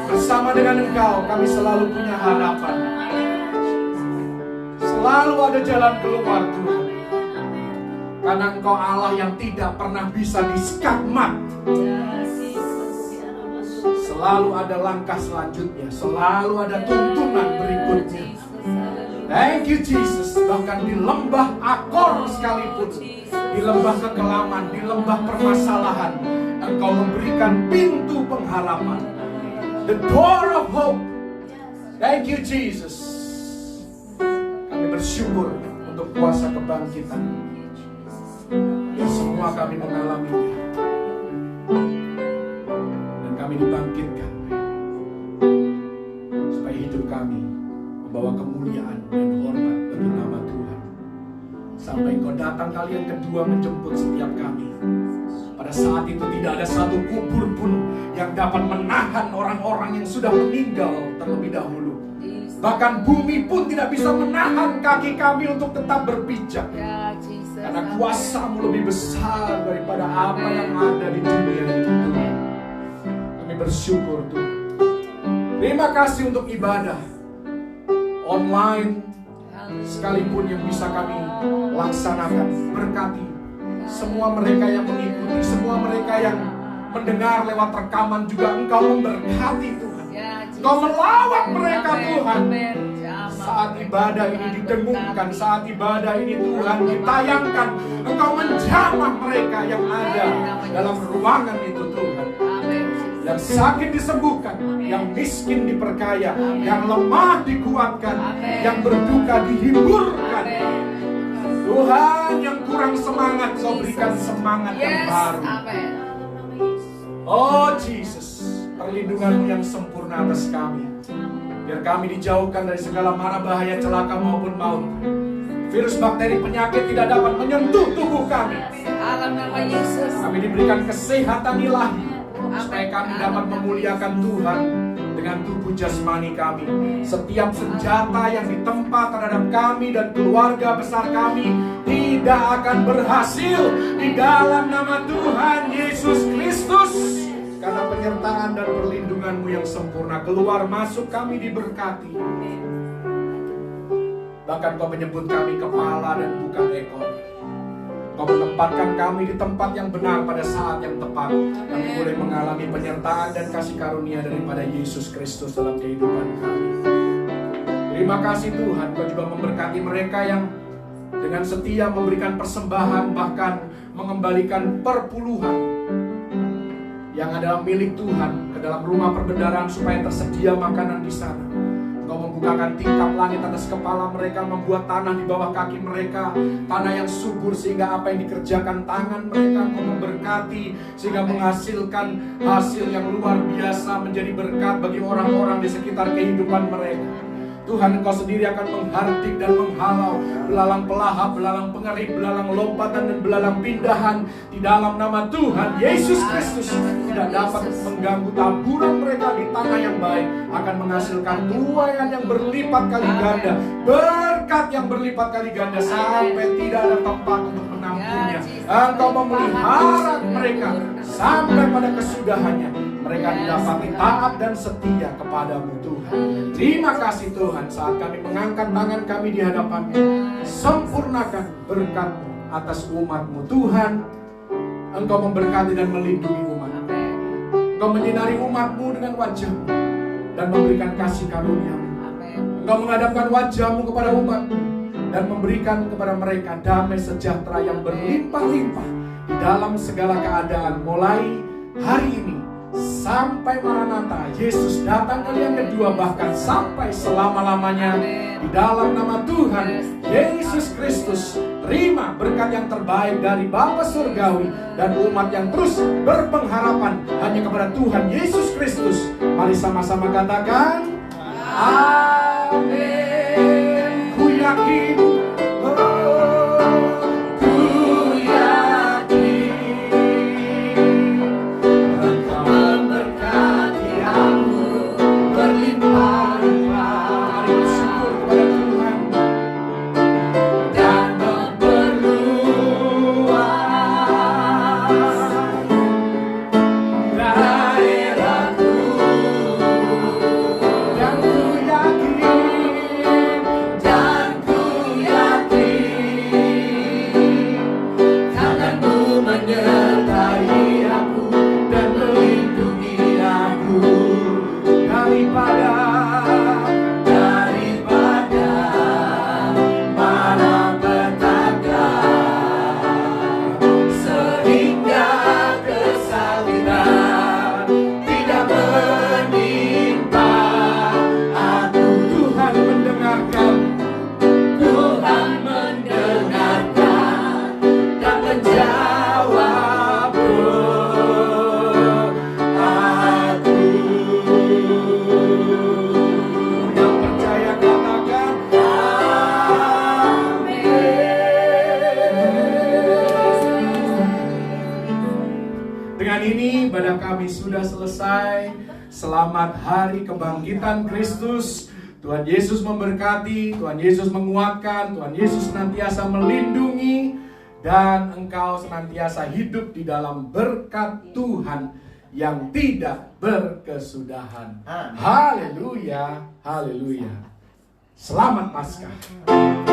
Bersama dengan Engkau kami selalu punya harapan. Selalu ada jalan keluar Tuhan. Karena Engkau Allah yang tidak pernah bisa diskakmat. Selalu ada langkah selanjutnya. Selalu ada tuntunan berikutnya. Thank you Jesus. Bahkan di lembah Akor sekalipun, di lembah kekelaman, di lembah permasalahan, Engkau memberikan pintu pengharapan. The door of hope. Thank you Jesus. Bersyukur untuk kuasa kebangkitan yang semua kami mengalaminya, dan kami dibangkitkan supaya hidup kami membawa kemuliaan dan hormat bagi nama Tuhan sampai Engkau datang kali yang kedua menjemput setiap kami. Pada saat itu tidak ada satu kubur pun yang dapat menahan orang-orang yang sudah meninggal terlebih dahulu. Bahkan bumi pun tidak bisa menahan kaki kami untuk tetap berpijak. Karena kuasa-Mu lebih besar daripada apa yang ada di dunia ini Tuhan. Kami bersyukur Tuhan. Terima kasih untuk ibadah online sekalipun yang bisa kami laksanakan. Berkati semua mereka yang mengikuti, semua mereka yang mendengar lewat rekaman juga. Engkau memberkati Tuhan. Engkau melawat mereka Tuhan. Saat ibadah ini didengungkan, saat ibadah ini Tuhan ditayangkan, Engkau menjamah mereka yang ada dalam ruangan itu Tuhan. Yang sakit disembuhkan, yang miskin diperkaya, yang lemah dikuatkan, yang berduka dihiburkan. Tuhan, yang kurang semangat Kau berikan semangat yang baru. Oh Jesus, perlindungan-Mu yang sempurna atas kami. Biar kami dijauhkan dari segala mara bahaya, celaka maupun maut. Virus, bakteri, penyakit tidak dapat menyentuh tubuh kami. Dalam nama Yesus. Kami diberikan kesehatan ilahi supaya kami dapat memuliakan Tuhan dengan tubuh jasmani kami. Setiap senjata yang ditempa terhadap kami dan keluarga besar kami tidak akan berhasil di dalam nama Tuhan Yesus Kristus. Karena penyertaan dan perlindungan-Mu yang sempurna, keluar masuk kami diberkati. Bahkan Kau menyebut kami kepala dan bukan ekor. Kau menempatkan kami di tempat yang benar pada saat yang tepat. Kami boleh mengalami penyertaan dan kasih karunia daripada Yesus Kristus dalam kehidupan kami. Terima kasih Tuhan, Kau juga memberkati mereka yang dengan setia memberikan persembahan, bahkan mengembalikan perpuluhan yang adalah milik Tuhan ke dalam rumah perbendaharaan supaya tersedia makanan di sana. Engkau membukakan tingkap langit atas kepala mereka, membuat tanah di bawah kaki mereka, tanah yang subur sehingga apa yang dikerjakan tangan mereka Engkau memberkati sehingga menghasilkan hasil yang luar biasa, menjadi berkat bagi orang-orang di sekitar kehidupan mereka. Tuhan, Engkau sendiri akan menghardik dan menghalau belalang pelahap, belalang pengerik, belalang lompatan dan belalang pindahan di dalam nama Tuhan Yesus Kristus. Tidak dapat mengganggu taburan mereka di tanah yang baik, akan menghasilkan tuaian yang berlipat kali ganda, berkat yang berlipat kali ganda sampai tidak ada tempat untuk menampungnya. Engkau memelihara mereka sampai pada kesudahannya. mereka didapati taat dan setia kepadamu Tuhan. Terima kasih Tuhan, saat kami mengangkat tangan kami di hadapan-Mu, sempurnakan berkat-Mu atas umat-Mu Tuhan. Engkau memberkati dan melindungi umat. Engkau menyinari umat-Mu dengan wajah-Mu dan memberikan kasih karunia-Mu. Engkau menghadapkan wajah-Mu kepada umat-Mu dan memberikan kepada mereka damai sejahtera yang berlimpah-limpah di dalam segala keadaan, mulai hari ini sampai Maranatha, Yesus datang kali yang kedua, bahkan sampai selama-lamanya. Di dalam nama Tuhan Yesus Kristus, terima berkat yang terbaik dari Bapa Surgawi dan umat yang terus berpengharapan hanya kepada Tuhan Yesus Kristus. Mari sama-sama katakan amin. Ku yakin, sudah selesai. Selamat hari kebangkitan Kristus. Tuhan Yesus memberkati, Tuhan Yesus menguatkan, Tuhan Yesus senantiasa melindungi, dan engkau senantiasa hidup di dalam berkat Tuhan yang tidak berkesudahan. Haleluya, haleluya. Selamat Paskah.